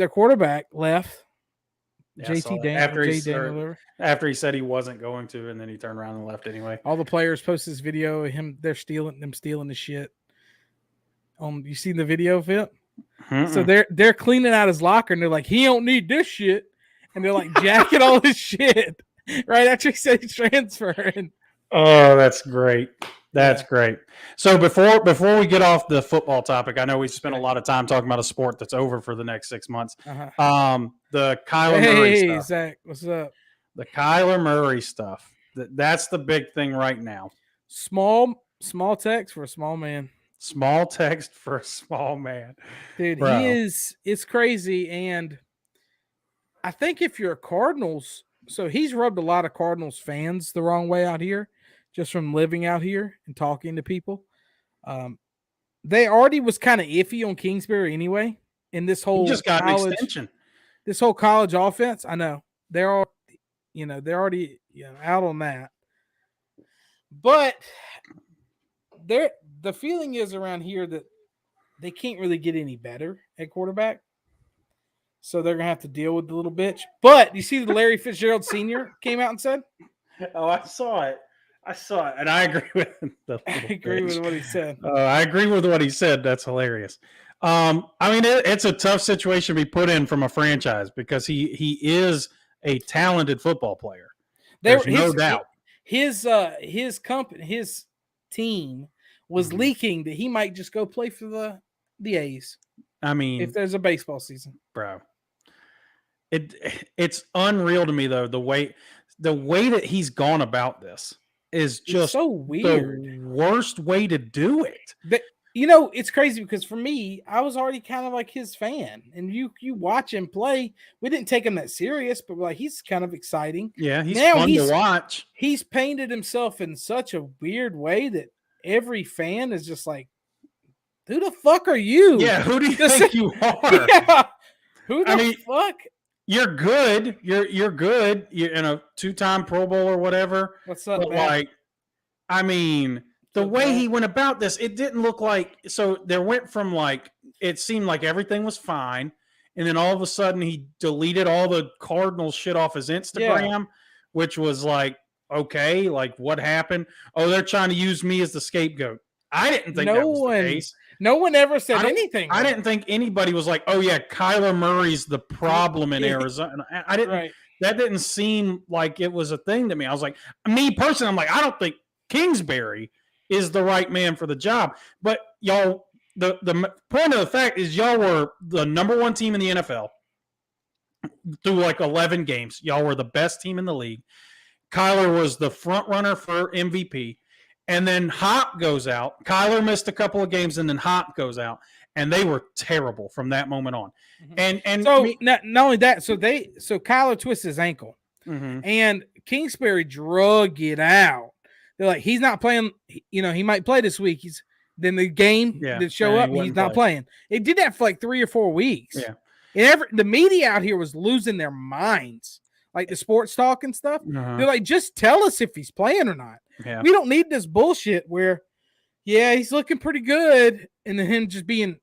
quarterback left. Yeah, I saw JT that. After he Jay started- Daniel. Whatever. After he said he wasn't going to, and then he turned around and left anyway. All the players post this video of him. They're stealing the shit. You seen the video of it? So they're cleaning out his locker and they're like, he don't need this shit, and they're like jacking all his shit right after he said he's transferring. Oh, that's great. That's Yeah. great. So before we get off the football topic, I know we've spent a Okay. lot of time talking about a sport that's over for the next 6 months. Uh-huh. The Kyler Murray Hey stuff. Zach, what's up? The Kyler Murray stuff. That's the big thing right now. Small text for a small man, Small text for a small man. dude. Bro. It's crazy, and I think if you're a Cardinals, so he's rubbed a lot of Cardinals fans the wrong way out here, just from living out here and talking to people. They already was kind of iffy on Kingsbury anyway. In this He whole just got an college, extension. this whole college offense, I know they're already out on that. But the feeling is around here that they can't really get any better at quarterback. So they're gonna have to deal with the little bitch. But you see, the Larry Fitzgerald Sr. came out and said, Oh, I saw it. And I agree with the I agree with what he said. I agree with what he said. That's hilarious. I mean, it's a tough situation to be put in from a franchise because he is a talented football player. There's no doubt. His company, his team was leaking that he might just go play for the A's I mean, if there's a baseball season. bro, it's unreal to me though the way that he's gone about this is It's just so weird. the worst way to do it. It's crazy because for me, I was already kind of like his fan, and you watch him play. We didn't take him that serious, but like he's kind of exciting. Yeah, he's Now fun he's- to watch. He's painted himself in such a weird way that every fan is just like, "Who the fuck are you?" Yeah, who do you Just- think you are? Yeah. Who the I mean, fuck? you're good. You're good. You're in a 2-time Pro Bowl or whatever. What's up, But Matt? like, I mean, the What's up, way Matt? he went about this, it didn't look like. So there went from like it seemed like everything was fine, and then all of a sudden he deleted all the Cardinals shit off his Instagram, which was like, okay, like what happened? Oh, they're trying to use me as the scapegoat. I didn't think that was the case. No one ever said I don't- anything. I didn't think anybody was like, oh yeah, Kyler Murray's the problem in Yeah. Arizona. I didn't. Right. That didn't seem like it was a thing to me. I was like, me personally, I'm like, I don't think Kingsbury is the right man for the job. But y'all, the point of the fact is y'all were the number one team in the NFL through like 11 games. Y'all were the best team in the league. Kyler was the front runner for MVP. And then Hop goes out. Kyler missed a couple of games, and then Hop goes out. And they were terrible from that moment on. And so not only that, so Kyler twists his ankle, and Kingsbury drug it out. They're like, he's not playing. You know, he might play this week. Then the game that show up, he's not playing. It did that for like 3 or 4 weeks. Yeah, and the media out here was losing their minds, like the sports talk and stuff. They're like, just tell us if he's playing or not. Yeah. We don't need this bullshit where, yeah, he's looking pretty good, and then him just being,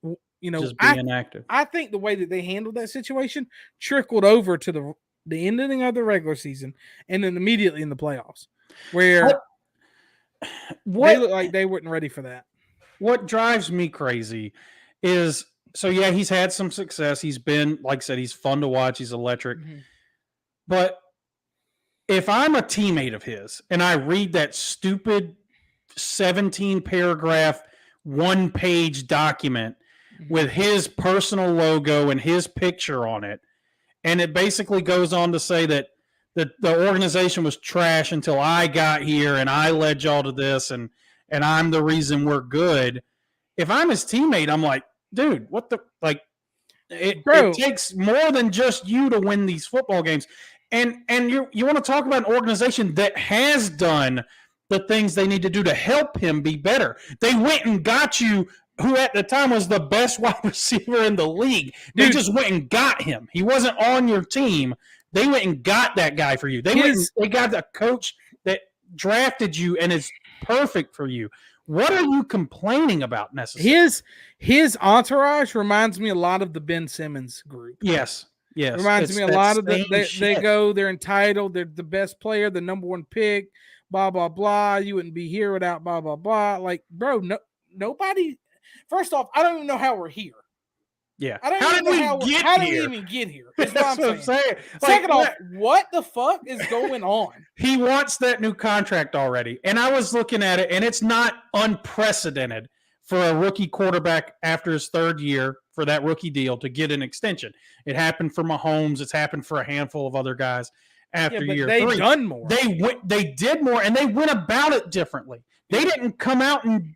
you know, just being active. I think the way that they handled that situation trickled over to the ending of the regular season, and then immediately in the playoffs, where they look like they weren't ready for that. What drives me crazy is, so yeah, he's had some success. He's been, like I said, he's fun to watch. He's electric. But if I'm a teammate of his and I read that stupid 17-paragraph, 1-page document with his personal logo and his picture on it, and it basically goes on to say that the organization was trash until I got here and I led y'all to this, and I'm the reason we're good. If I'm his teammate, I'm like, dude, what the, like, it takes more than just you to win these football games. And you want to talk about an organization that has done the things they need to do to help him be better. They went and got you, who at the time was the best wide receiver in the league. They just went and got him. He wasn't on your team. They went and got that guy for you. They got a coach that drafted you and is perfect for you. What are you complaining about necessarily? His entourage reminds me a lot of the Ben Simmons group. Yes. Yes. Reminds me a lot of they're entitled, they're the best player, the number one pick, blah, blah, blah. You wouldn't be here without blah, blah, blah. Like, bro, nobody. First off, I don't even know how we're here. Yeah. I don't even know how did we even get here? That's what I'm saying. Second off, what the fuck is going on? He wants that new contract already. And I was looking at it, and it's not unprecedented for a rookie quarterback after his third year for that rookie deal to get an extension. It happened for Mahomes. It's happened for a handful of other guys after year 3. They've done more. They did more, and they went about it differently. They didn't come out and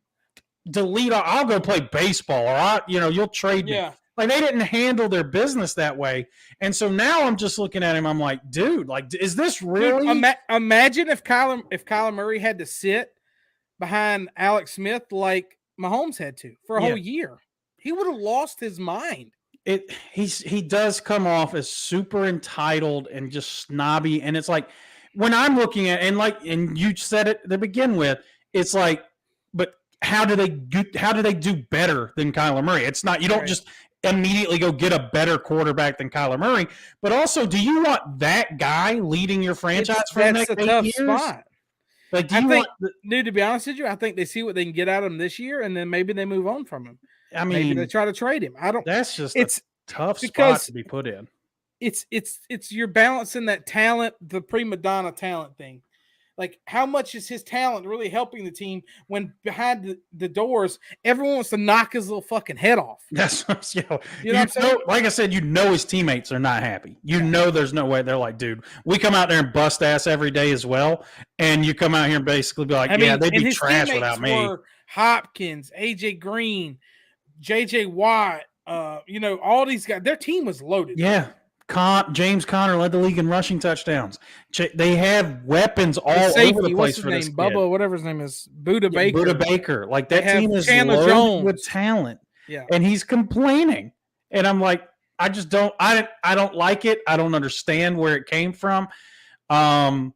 delete, I'll go play baseball, or you'll trade me. Like, they didn't handle their business that way. And so now I'm just looking at him. I'm like, dude, like, is this really? Dude, imagine if Kyler Murray had to sit behind Alex Smith like Mahomes had to for a whole year. He would have lost his mind. He does come off as super entitled and just snobby. And it's like, when I'm looking at, and you said it to begin with, it's like, but how do they do better than Kyler Murray? It's not, you don't just immediately go get a better quarterback than Kyler Murray, but also, do you want that guy leading your franchise for the next 8 years? Spot. Like, dude, to be honest with you, I think they see what they can get out of him this year, and then maybe they move on from him. I mean, maybe they try to trade him. That's just a tough spot to be put in. It's you're balancing that talent, the prima donna talent thing. Like, how much is his talent really helping the team when behind the doors, everyone wants to knock his little fucking head off? That's you know what I'm saying? Like I said, his teammates are not happy. There's no way. They're like, dude, we come out there and bust ass every day as well, and you come out here and basically be like, they'd be trash without me. Hopkins, AJ Green, JJ Watt, all these guys. Their team was loaded. Yeah. James Conner led the league in rushing touchdowns. They have weapons all over the place for this kid. Bubba, whatever his name is, Buda Baker. Buda Baker. Like, that team is loaded with talent. Yeah. And he's complaining. And I'm like, just don't. I don't like it. I don't understand where it came from. I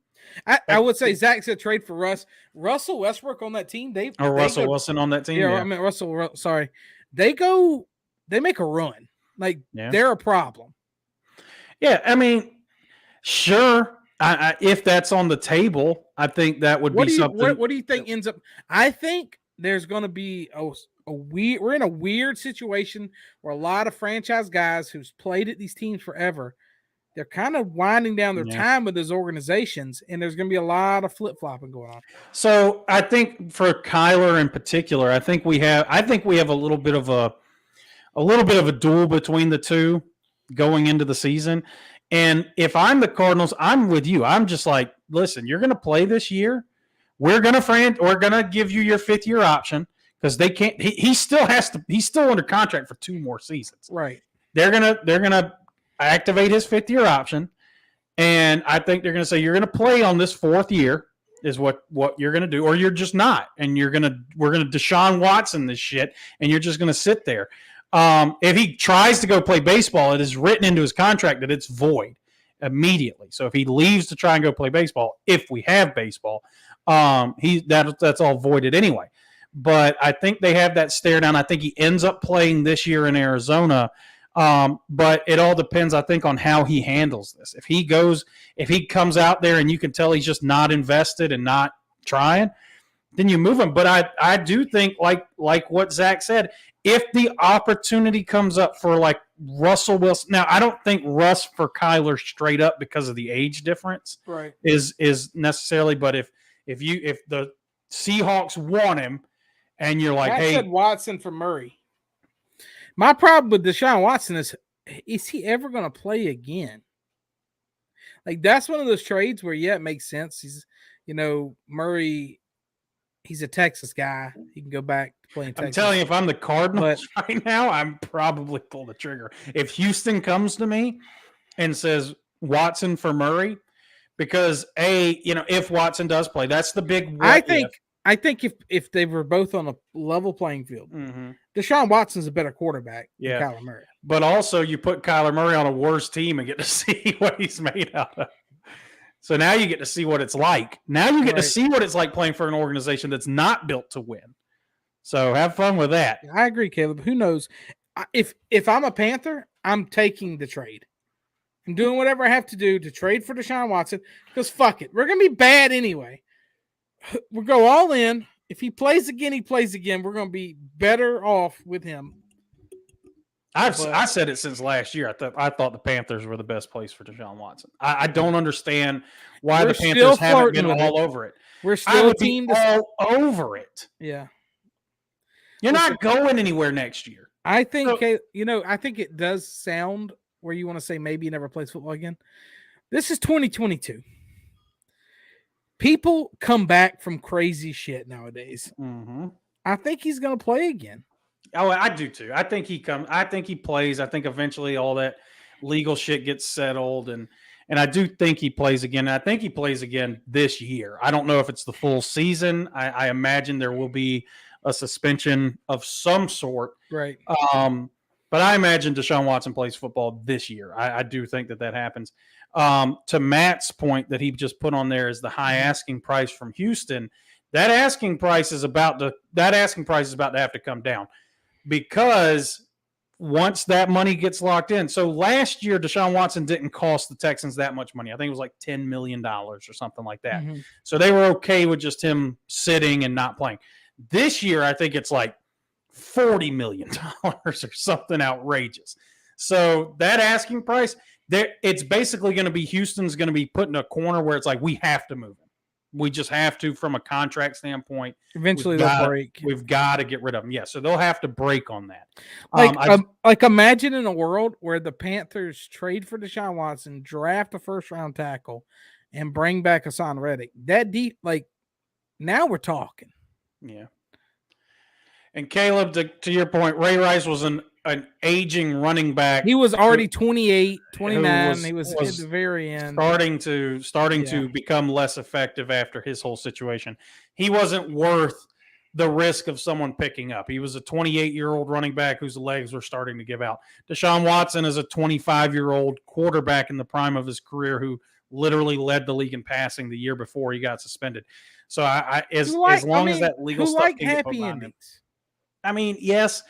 would say Zach said trade for Russell Westbrook on that team. Russell Wilson on that team. Yeah, I mean Russell. Sorry, they make a run. Like they're a problem. Yeah, I mean, sure. If that's on the table, I think that would be something. What do you think ends up? I think there's going to be we're in a weird situation where a lot of franchise guys who's played at these teams forever, they're kind of winding down their time with those organizations, and there's going to be a lot of flip-flopping going on. So I think for Kyler in particular, I think we have a little bit of a duel between the two going into the season. And if I'm the Cardinals, I'm with you. I'm just like, listen, you're going to play this year. We're going to give you your 5th-year option because they can't. He still has to. He's still under contract for 2 more seasons. Right. They're gonna activate his 5th-year option, and I think they're going to say you're going to play on this 4th year is what you're going to do, or you're just not, and we're going to Deshaun Watson this shit, and you're just going to sit there. If he tries to go play baseball, it is written into his contract that it's void immediately. So if he leaves to try and go play baseball, if we have baseball, that's all voided anyway. But I think they have that stare down. I think he ends up playing this year in Arizona. But it all depends, I think, on how he handles this. If he comes out there and you can tell he's just not invested and not trying, then you move him. But I do think, like what Zach said, if the opportunity comes up for like Russell Wilson, now I don't think Russ for Kyler straight up because of the age difference, right, is necessarily. But if the Seahawks want him, and you're like, I said Watson for Murray. My problem with Deshaun Watson is he ever going to play again? Like that's one of those trades where it makes sense. He's Murray. He's a Texas guy. He can go back to playing Texas. I'm telling you, if I'm the Cardinals right now, I'm probably pull the trigger. If Houston comes to me and says Watson for Murray, because if Watson does play, that's the big. I think if they were both on a level playing field, mm-hmm. Deshaun Watson's a better quarterback than Kyler Murray. But also, you put Kyler Murray on a worse team and get to see what he's made out of. So now you get to see what it's like. Now you get to see what it's like playing for an organization that's not built to win. So have fun with that. I agree, Caleb. Who knows? If I'm a Panther, I'm taking the trade. I'm doing whatever I have to do to trade for Deshaun Watson because fuck it. We're going to be bad anyway. We'll go all in. If he plays again, he plays again. We're going to be better off with him. I said it since last year. I thought the Panthers were the best place for Deshaun Watson. I don't understand why the Panthers haven't been all over it. We're still a team all over it. Yeah. You're not going anywhere next year. I think, I think it does sound where you want to say maybe he never plays football again. This is 2022. People come back from crazy shit nowadays. Mm-hmm. I think he's going to play again. Oh, I do too. I think he plays. I think eventually all that legal shit gets settled, and I do think he plays again. I think he plays again this year. I don't know if it's the full season. I imagine there will be a suspension of some sort. Right. But I imagine Deshaun Watson plays football this year. I do think that happens. To Matt's point that he just put on there is the high asking price from Houston. That asking price is about to have to come down. Because once that money gets locked in. So last year, Deshaun Watson didn't cost the Texans that much money. I think it was like $10 million or something like that. Mm-hmm. So they were okay with just him sitting and not playing. This year, I think it's like $40 million or something outrageous. So that asking price, it's basically going to be Houston's going to be put in a corner where it's like we have to move him. We just have to, from a contract standpoint. Eventually, they'll break. We've got to get rid of them. Yeah, so they'll have to break on that. Like imagine in a world where the Panthers trade for Deshaun Watson, draft a first-round tackle, and bring back Hassan Reddick. That deep, now we're talking. Yeah. And Caleb, to your point, Ray Rice was an aging running back. He was already 28, 29. He was at the very end. Starting to become less effective after his whole situation. He wasn't worth the risk of someone picking up. He was a 28-year-old running back whose legs were starting to give out. Deshaun Watson is a 25-year-old quarterback in the prime of his career who literally led the league in passing the year before he got suspended. So as long as that legal stuff can get put behind him. I mean, yes.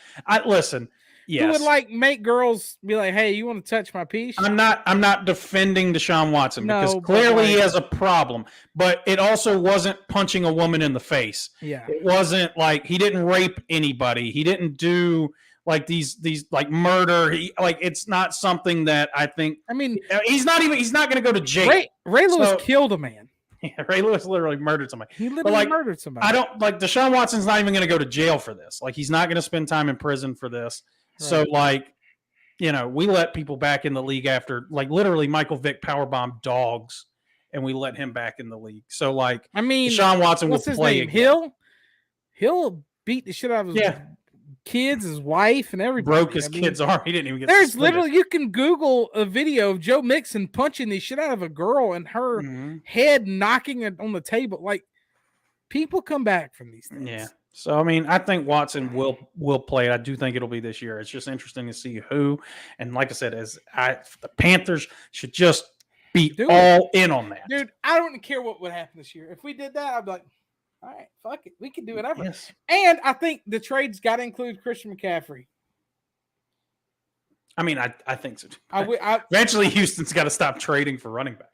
Listen. Yes. Who would like make girls be like, "Hey, you want to touch my piece?" I'm not defending Deshaun Watson because clearly he has a problem, but it also wasn't punching a woman in the face. Yeah. It wasn't like he didn't rape anybody. He didn't do like these like murder. It's not something that I think. I mean, he's not going to go to jail. Ray Lewis killed a man. Yeah, Ray Lewis literally murdered somebody. He literally murdered somebody. I don't like Deshaun Watson's not even going to go to jail for this. Like he's not going to spend time in prison for this. Right. So like, we let people back in the league after like literally Michael Vick powerbombed dogs, and we let him back in the league. So like, I mean, Deshaun Watson will play again. He'll beat the shit out of his kids, his wife, and everybody. Broke his kid's arm. He didn't even get. There's literally you can Google a video of Joe Mixon punching the shit out of a girl and her head knocking it on the table. Like people come back from these things. Yeah. So, I mean, I think Watson will play it. I do think it'll be this year. It's just interesting to see who. And like I said, the Panthers should just be all in on that. Dude, I don't care what would happen this year. If we did that, I'd be like, all right, fuck it. We can do whatever. Yes. And I think the trade's got to include Christian McCaffrey. I mean, I think so. Eventually, Houston's got to stop trading for running backs.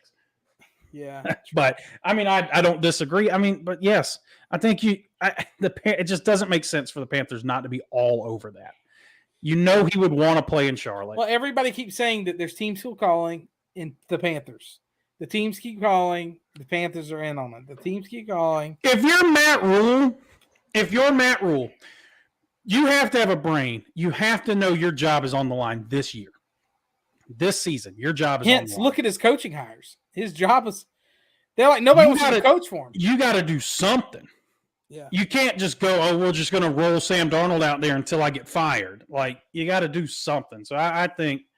Yeah. But, I mean, I don't disagree. I mean, but yes, I think it just doesn't make sense for the Panthers not to be all over that. He would want to play in Charlotte. Well, everybody keeps saying that there's teams still calling in the Panthers. The teams keep calling. The Panthers are in on it. The teams keep calling. If you're Matt Rule, you have to have a brain. You have to know your job is on the line this year. This season, your job is on the line. Hence, look at his coaching hires. His job is – they're like, nobody wants to coach for him. You got to do something. Yeah. You can't just go, we're just going to roll Sam Darnold out there until I get fired. Like, you got to do something. So I think –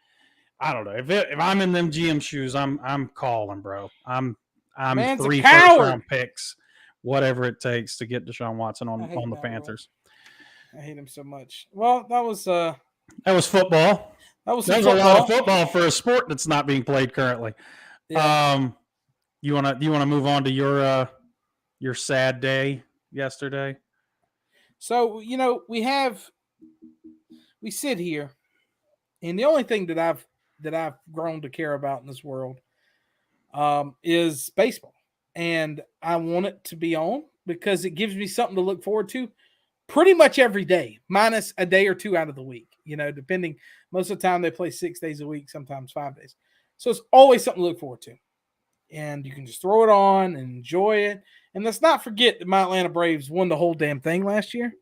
I don't know. If I'm in them GM shoes, I'm calling, bro. I'm Man's 3 first-round picks, whatever it takes to get Deshaun Watson on the Panthers. I hate him so much. Well, that was football. That was a lot of football for a sport that's not being played currently. Yeah. You wanna move on to your sad day yesterday? So we sit here, and the only thing that I've grown to care about in this world is baseball. And I want it to be on because it gives me something to look forward to pretty much every day, minus a day or two out of the week, depending. Most of the time they play 6 days a week, sometimes 5 days. So it's always something to look forward to. And you can just throw it on and enjoy it. And let's not forget that my Atlanta Braves won the whole damn thing last year.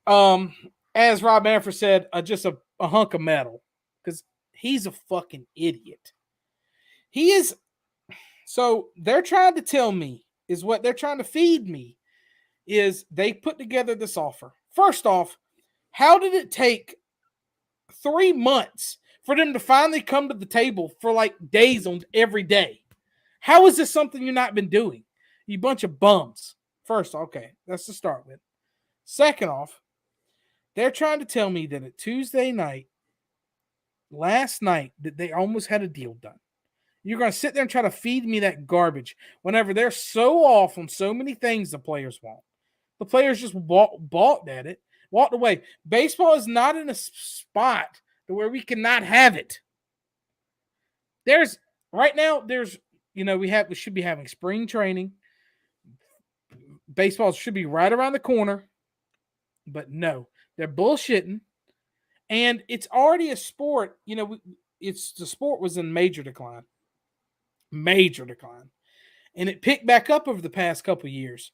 As Rob Manfred said, just a hunk of metal. Because he's a fucking idiot. He is. So they're trying to tell me is what they're trying to feed me is they put together this offer. First off, how did it take 3 months for them to finally come to the table for like days on every day? How is this something you've not been doing? You bunch of bums. First, okay, that's to start with. Second off, they're trying to tell me that at Tuesday night, last night, that they almost had a deal done. You're going to sit there and try to feed me that garbage whenever they're so off on so many things the players want. The players just balked at it, walked away. Baseball is not in a spot where we cannot have it. Right now, we should be having spring training. Baseball should be right around the corner. But no, they're bullshitting. And it's already a sport, the sport was in major decline. Major decline. And it picked back up over the past couple of years.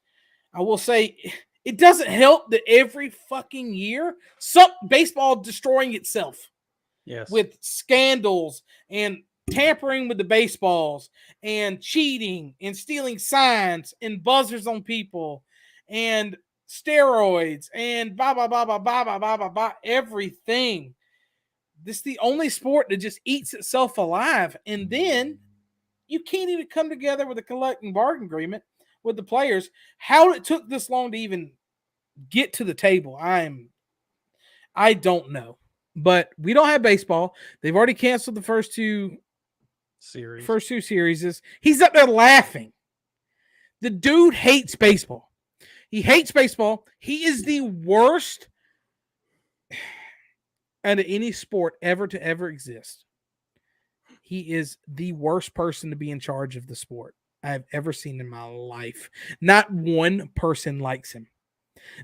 I will say it doesn't help that every fucking year, baseball destroying itself. Yes. With scandals and tampering with the baseballs and cheating and stealing signs and buzzers on people and steroids and everything. This is the only sport that just eats itself alive. And then you can't even come together with a collective bargaining agreement with the players. How it took this long to even get to the table. I don't know. But we don't have baseball. They've already canceled the first two series. He's up there laughing. The dude hates baseball. He hates baseball. He is the worst out of any sport ever to ever exist. He is the worst person to be in charge of the sport I've ever seen in my life. Not one person likes him.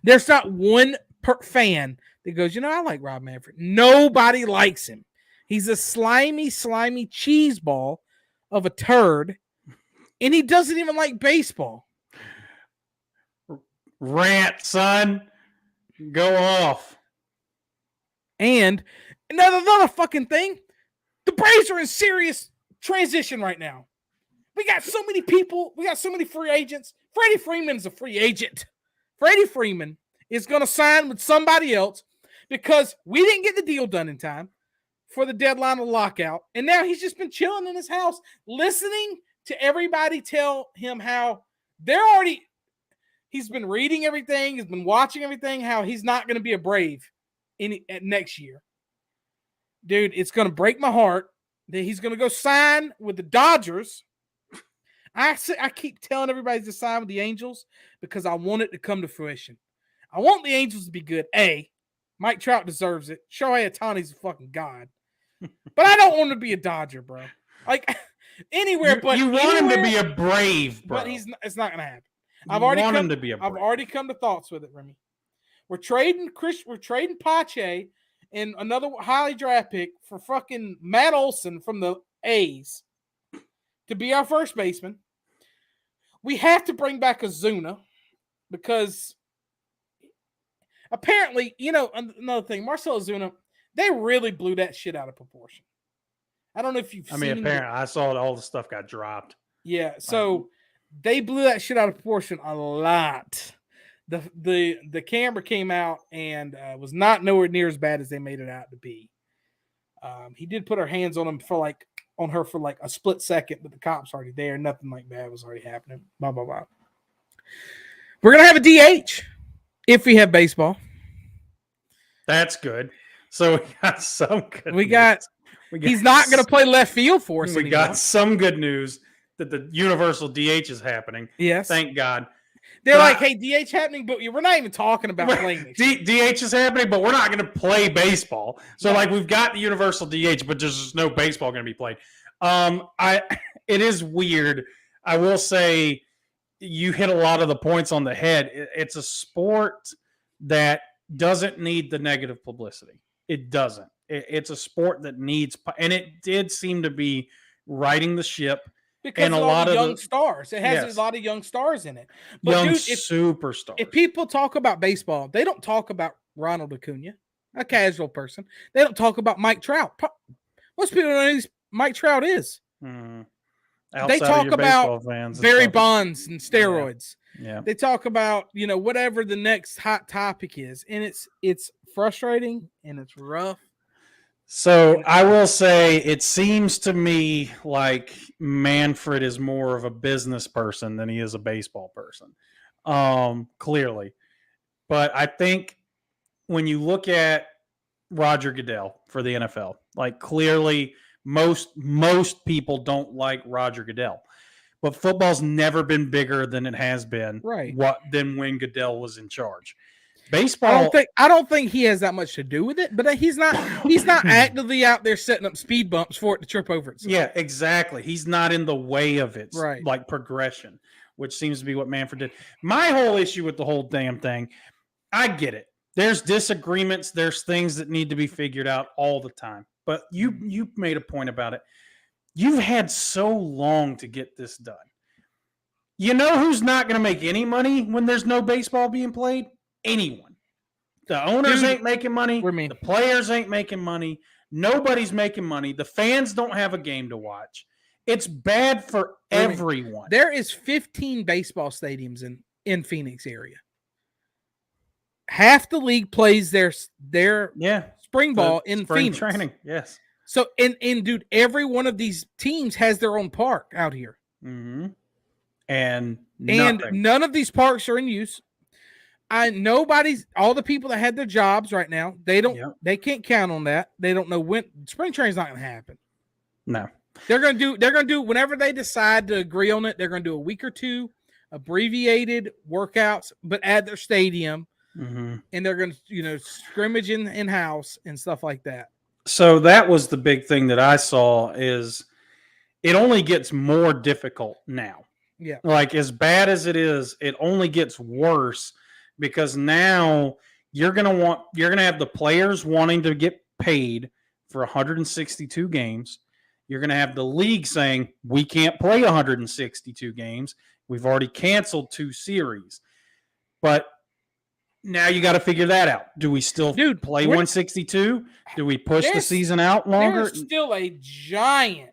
There's not one fan that goes, I like Rob Manfred. Nobody likes him. He's a slimy cheese ball of a turd, and he doesn't even like baseball. Rant, son. Go off. And another fucking thing, the Braves are in serious transition right now. We got so many people. We got so many free agents. Freddie Freeman's a free agent. Freddie Freeman is going to sign with somebody else because we didn't get the deal done in time for the deadline of lockout. And now he's just been chilling in his house, listening to everybody tell him how he's been reading everything, he's been watching everything, how he's not going to be a Brave next year. Dude, it's going to break my heart that he's going to go sign with the Dodgers. I keep telling everybody to sign with the Angels because I want it to come to fruition. I want the Angels to be good. Mike Trout deserves it. Shohei Ohtani's a fucking god. But I don't want him to be a Dodger, bro. Like, anywhere but you want him to be a Brave, bro. But it's not going to happen. I've already come to thoughts with it, Remy. We're trading Pache and another highly draft pick for fucking Matt Olson from the A's to be our first baseman. We have to bring back Ozuna because apparently, another thing, Marcell Ozuna, they really blew that shit out of proportion. I don't know if you've seen apparently I saw all the stuff got dropped. Yeah, so they blew that shit out of proportion a lot. The camera came out and was not nowhere near as bad as they made it out to be. He did put her hands on her for like a split second, but the cop's already there. Nothing like bad was already happening. Blah blah blah. We're gonna have a DH if we have baseball. That's good. So we got some good. He's not gonna play left field for us. We got some good news that the universal DH is happening. Yes, thank God. They're like, hey, DH happening, but we're not even talking about playing next year. DH is happening, but we're not going to play baseball. So, we've got the universal DH, but there's just no baseball going to be played. It is weird. I will say you hit a lot of the points on the head. It's a sport that doesn't need the negative publicity. It doesn't. It's a sport that needs – and it did seem to be riding the ship. Because a lot of young stars. It has a lot of young stars in it. But superstars. If people talk about baseball, they don't talk about Ronald Acuna, a casual person. They don't talk about Mike Trout. Most people don't know who Mike Trout is. Mm-hmm. They talk about Barry Bonds and steroids. Yeah. They talk about, whatever the next hot topic is. And it's frustrating and it's rough. So I will say it seems to me like Manfred is more of a business person than he is a baseball person, clearly. But I think when you look at Roger Goodell for the NFL, clearly most people don't like Roger Goodell. But football's never been bigger than it has been than when Goodell was in charge. Baseball. I don't think he has that much to do with it, but he's not actively out there setting up speed bumps for it to trip over itself. Yeah, exactly. He's not in the way of its right. Progression, which seems to be what Manfred did. My whole issue with the whole damn thing, I get it. There's disagreements, there's things that need to be figured out all the time. But you made a point about it. You've had so long to get this done. You know who's not going to make any money when there's no baseball being played? Anyone. The owners ain't making money. The players ain't making money. Nobody's making money. The fans don't have a game to watch. It's bad for everyone. There is 15 baseball stadiums in Phoenix area. Half the league plays their spring ball in Phoenix. Training, yes. So and dude, every one of these teams has their own park out here. Mm-hmm. And none of these parks are in use. all the people that had their jobs right now, Yep. they can't count on that. They don't know when spring training's not going to happen. No. They're going to do whenever they decide to agree on it, they're going to do a week or two abbreviated workouts, but at their stadium, and they're going to, scrimmage in house and stuff like that. So that was the big thing that I saw is it only gets more difficult now. Yeah. Like as bad as it is, it only gets worse because now you're going to have the players wanting to get paid for 162 games. You're going to have the league saying we can't play 162 games. We've already canceled 2 series. But now you got to figure that out. Do we still play 162? Do we push the season out longer? There's still a giant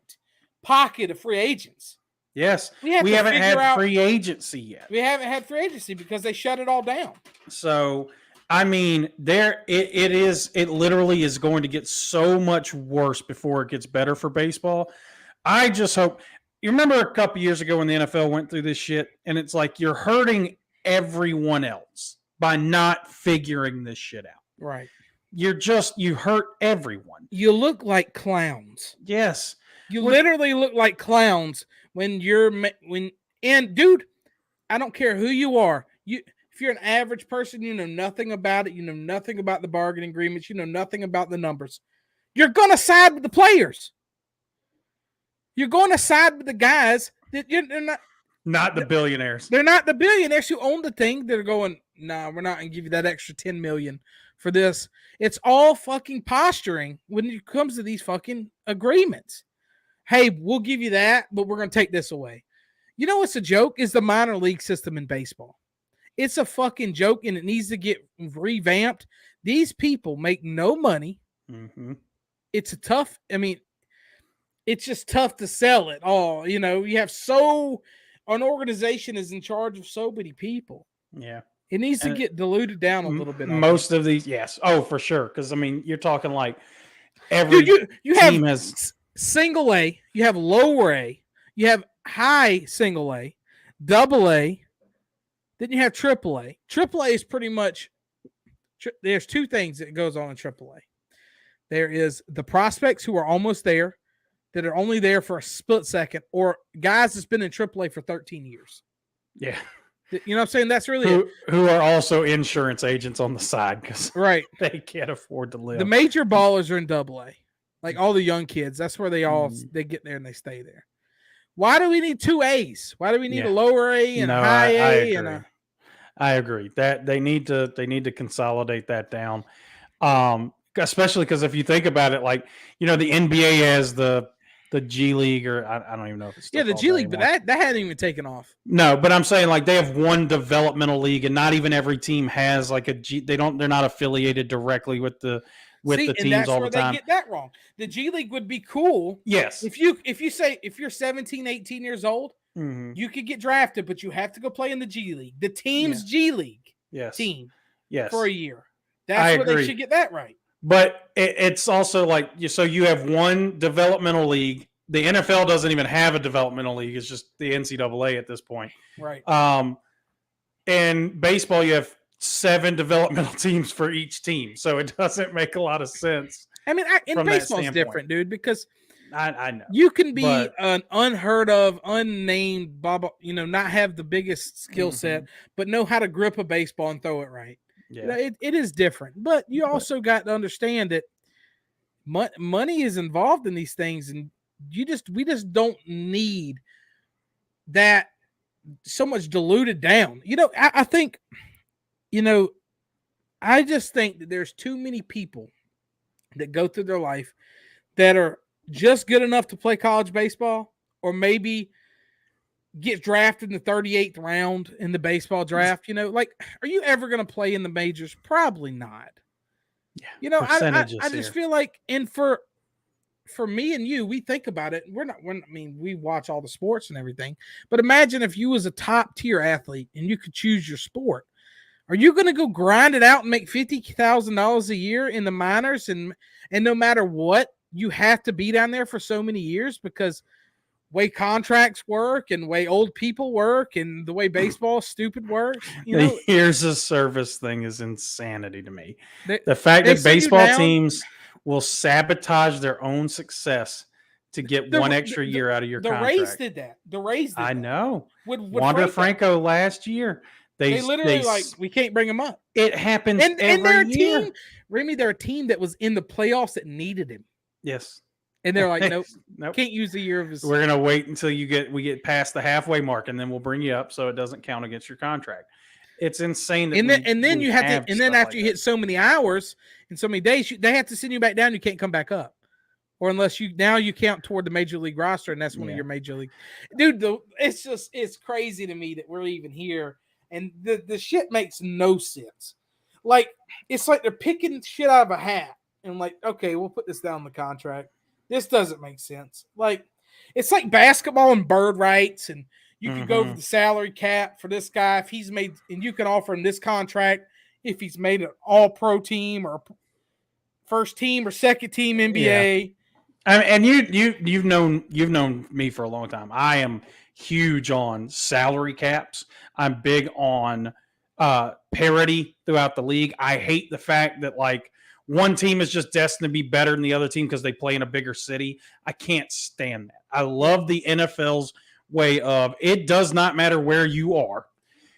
pocket of free agents. Yes. We haven't had free agency yet. We haven't had free agency because they shut it all down. So, I mean, it literally is going to get so much worse before it gets better for baseball. I just hope you remember a couple years ago when the NFL went through this shit, and it's like you're hurting everyone else by not figuring this shit out. Right. You hurt everyone. You look like clowns. Yes. You literally look like clowns and dude, I don't care who you are. If you're an average person, you know nothing about it. You know nothing about the bargaining agreements. You know nothing about the numbers. You're going to side with the players. You're going to side with the guys that you're not the billionaires. They're not the billionaires who own the thing. They're going, nah, we're not going to give you that extra $10 million for this. It's all fucking posturing when it comes to these fucking agreements. Hey, we'll give you that, but we're going to take this away. You know what's a joke? Is the minor league system in baseball. It's a fucking joke, and it needs to get revamped. These people make no money. Mm-hmm. It's just tough to sell it all. You have an organization is in charge of so many people. Yeah. It needs to get diluted down a little bit. Most of these, yes. Oh, for sure. Because, I mean, you're talking like every you team have has single A, you have lower A, you have high single A, double A, then you have triple A. Triple A is pretty much, there's 2 things that goes on in triple A. There is the prospects who are almost there, that are only there for a split second, or guys that's been in AAA for 13 years. Yeah. You know what I'm saying? That's really who are also insurance agents on the side because right. They can't afford to live. The major ballers are in AA. Like all the young kids, that's where they get there and they stay there. Why do we need 2 A's? Why do we need a lower A and a high A? I agree that they need to consolidate that down. Especially because if you think about it, like, the NBA has the G League, or I don't even know if it's still the G League, but that hadn't even taken off. No, but I'm saying like they have one developmental league, and not even every team has like a G. They're not affiliated directly with the teams all the time. That's where they get that wrong. The G League would be cool. Yes. If you're 17, 18 years old, you could get drafted, but you have to go play in the G League. The team's G League team. Yes. For a year. That's where they should get that right. But it's also like, so you have one developmental league. The NFL doesn't even have a developmental league. It's just the NCAA at this point. Right. And baseball, you have 7 developmental teams for each team. So it doesn't make a lot of sense. I mean, baseball's different, dude, because I know you can be an unheard of, unnamed, not have the biggest skill set, but know how to grip a baseball and throw it right. Yeah. It is different, but you also got to understand that money is involved in these things, and we just don't need that so much diluted down. I think, I just think that there's too many people that go through their life that are just good enough to play college baseball, or maybe get drafted in the 38th round in the baseball draft. Like, are you ever going to play in the majors? Probably not. Yeah. I just feel like, and for me and you, we think about it. We watch all the sports and everything, but imagine if you was a top tier athlete and you could choose your sport. Are you going to go grind it out and make $50,000 a year in the minors? And no matter what, you have to be down there for so many years because way contracts work and the way old people work and the way baseball stupid works. You know, The years of service thing is insanity to me. they, The fact they that send you baseball down- teams will sabotage their own success to get The- one the- extra year out of your the contract. Rays did that. The Rays did I that. know. With Wander Franco last year. They literally like we can't bring him up. it happens And every they're a year. team, Remy, they're a team that was in the playoffs that needed him. Yes. And they're like, nope, Nope. can't use the year of his. We're gonna wait until we get past the halfway mark, and then we'll bring you up so it doesn't count against your contract. It's insane. That And then we you have to, and then stuff after like you hit so many hours and so many days, they have to send you back down. You can't come back up, or unless you count toward the major league roster, and that's one of your major league. Dude, it's crazy to me that we're even here, and the shit makes no sense. Like it's like they're picking shit out of a hat, and like, okay, we'll put this down in the contract. This doesn't make sense. Like it's like basketball and bird rights, and you could go over the salary cap for this guy if he's made, and you can offer him this contract if he's made an all-pro team or first team or second team NBA. Yeah. And you've known me for a long time. I am huge on salary caps. I'm big on parity throughout the league. I hate the fact that like one team is just destined to be better than the other team because they play in a bigger city. I can't stand that. I love the NFL's way of it does not matter where you are.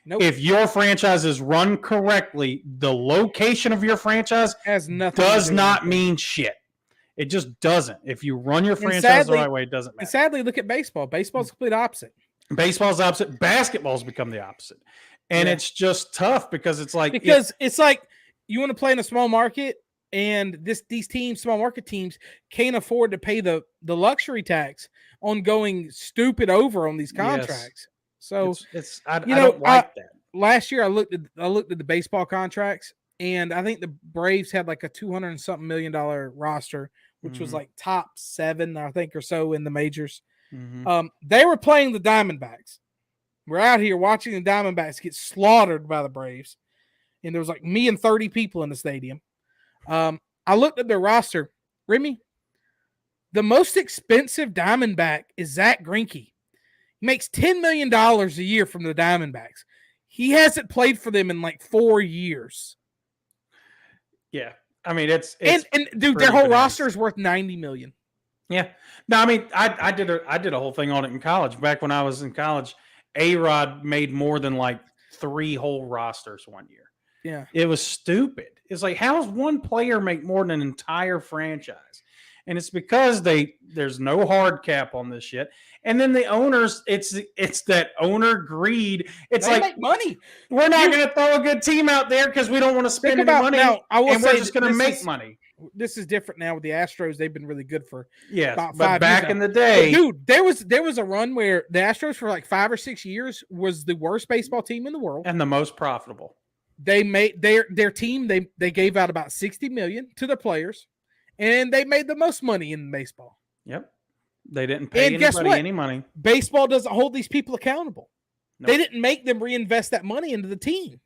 Nope. If your franchise is run correctly, the location of your franchise Has nothing does to do not with it. mean shit. It just doesn't. If you run your franchise the right way, it doesn't And matter. sadly, look at baseball. Baseball's the complete opposite. Baseball's opposite. Basketball's become the opposite. And it's just tough because it's like it's like you want to play in a small market, and these teams, small market teams, can't afford to pay the luxury tax on going stupid over on these contracts. So I don't like that. Last year I looked at the baseball contracts, and I think the Braves had like a $200 and something million roster, which was like top 7, I think, or so in the majors. They were playing the Diamondbacks. We're out here watching the Diamondbacks get slaughtered by the Braves, and there was like me and 30 people in the stadium. I looked at their roster. Remy, the most expensive Diamondback is Zach Greinke. He makes $10 million a year from the Diamondbacks. He hasn't played for them in like 4 years. Yeah. I mean, it's and dude, their whole roster is worth $90 million. Yeah. No, I mean, I did a whole thing on it in college. Back when I was in college, A-Rod made more than like 3 whole rosters one year. Yeah. It was stupid. It's like, how does one player make more than an entire franchise? And it's because there's no hard cap on this shit. And then the owners, it's that owner greed. It's they like make money. We're not going to throw a good team out there because we don't want to spend any money. Now, I will and say we're just going to make money. This is different now with the Astros. They've been really good for about 5 but back years in the day, but dude, there was a run where the Astros for like 5 or 6 years was the worst baseball team in the world and the most profitable. They made their team. They gave out about $60 million to their players, and they made the most money in baseball. Yep, they didn't pay anybody any money. Baseball doesn't hold these people accountable. Nope. They didn't make them reinvest that money into the team.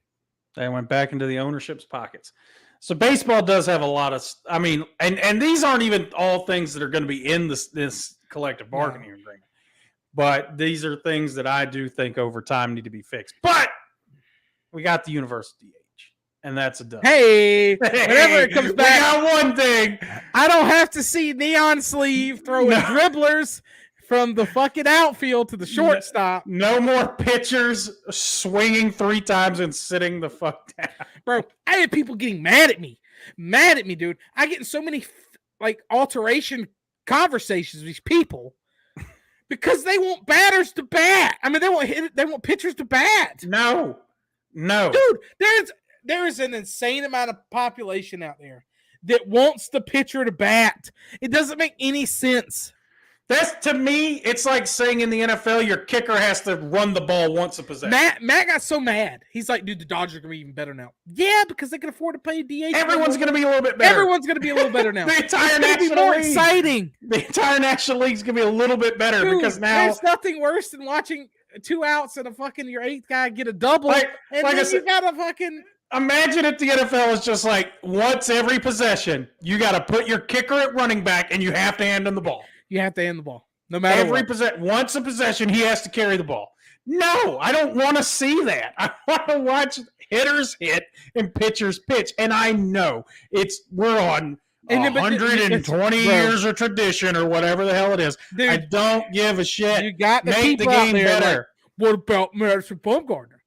They went back into the ownership's pockets. So baseball does have a lot of. I mean, and these aren't even all things that are going to be in this collective bargaining agreement, but these are things that I do think over time need to be fixed. But we got the universal DH, and that's a done. Hey, whenever it comes back, we got one thing. I don't have to see Neon Sleeve throwing dribblers from the fucking outfield to the shortstop. No more pitchers swinging 3 times and sitting the fuck down. Bro, I had people getting mad at me, dude. I get in so many like alteration conversations with these people because they want batters to bat. I mean, they want pitchers to bat. No, dude, there is an insane amount of population out there that wants the pitcher to bat. It doesn't make any sense. That's, to me, it's like saying in the NFL, your kicker has to run the ball once a possession. Matt got so mad. He's like, dude, the Dodgers are going to be even better now. Yeah, because they can afford to pay DH. Everyone's going to be a little bit better. Everyone's going to be a little better now. The entire National League. More exciting. The entire National League's going to be a little bit better because now there's nothing worse than watching 2 outs and your 8th guy get a double, like then you got to fucking. Imagine if the NFL is just like once every possession, you got to put your kicker at running back and you have to hand him the ball. You have to hand the ball. No matter what. Once a possession, he has to carry the ball. No, I don't want to see that. I want to watch hitters hit and pitchers pitch. And I know we're on 120 years of tradition or whatever the hell it is. Dude, I don't give a shit. You got the Make the people out game there better. like, what about Madison Bumgarner?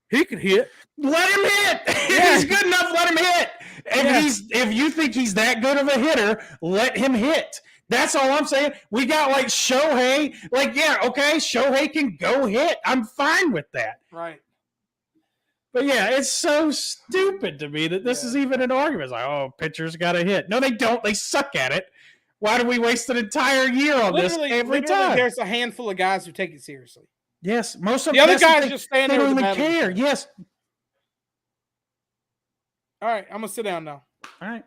He can hit. Let him hit. If Yeah. he's good enough, let him hit. Yeah. If you think he's that good of a hitter, let him hit. That's all I'm saying. We got like Shohei. Like, yeah, okay, Shohei can go hit. I'm fine with that. Right. But yeah, it's so stupid to me that this is even an argument. It's like, oh, pitchers got to hit. No, they don't. They suck at it. Why do we waste an entire year on this every time? There's a handful of guys who take it seriously. Yes, most of the other guys just stand they there. don't They even care. Yes. All right, I'm gonna sit down now. All right.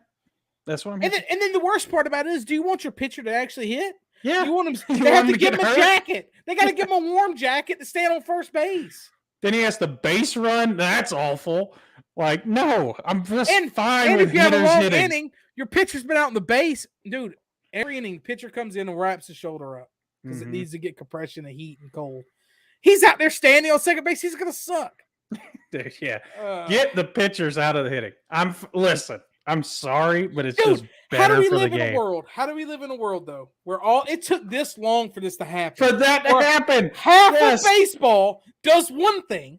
That's what I'm. And then the worst part about it is, do you want your pitcher to actually hit? Yeah. You want him? You They want have him to to give get him a hurt? jacket. They got to give him a warm jacket to stand on first base. Then he has to base run. That's awful. Like, no, I'm just fine And with if you have a hitters long hitting. inning, your pitcher's been out in the base, dude. Every inning, pitcher comes in and wraps his shoulder up because it needs to get compression and heat and cold. He's out there standing on second base. He's gonna suck. Dude, yeah. Get the pitchers out of the hitting. Listen. I'm sorry, but it's just better how do we for the live in game. a world? How do we live in a world though where it took this long for this to happen? For that to happen, half of baseball does one thing,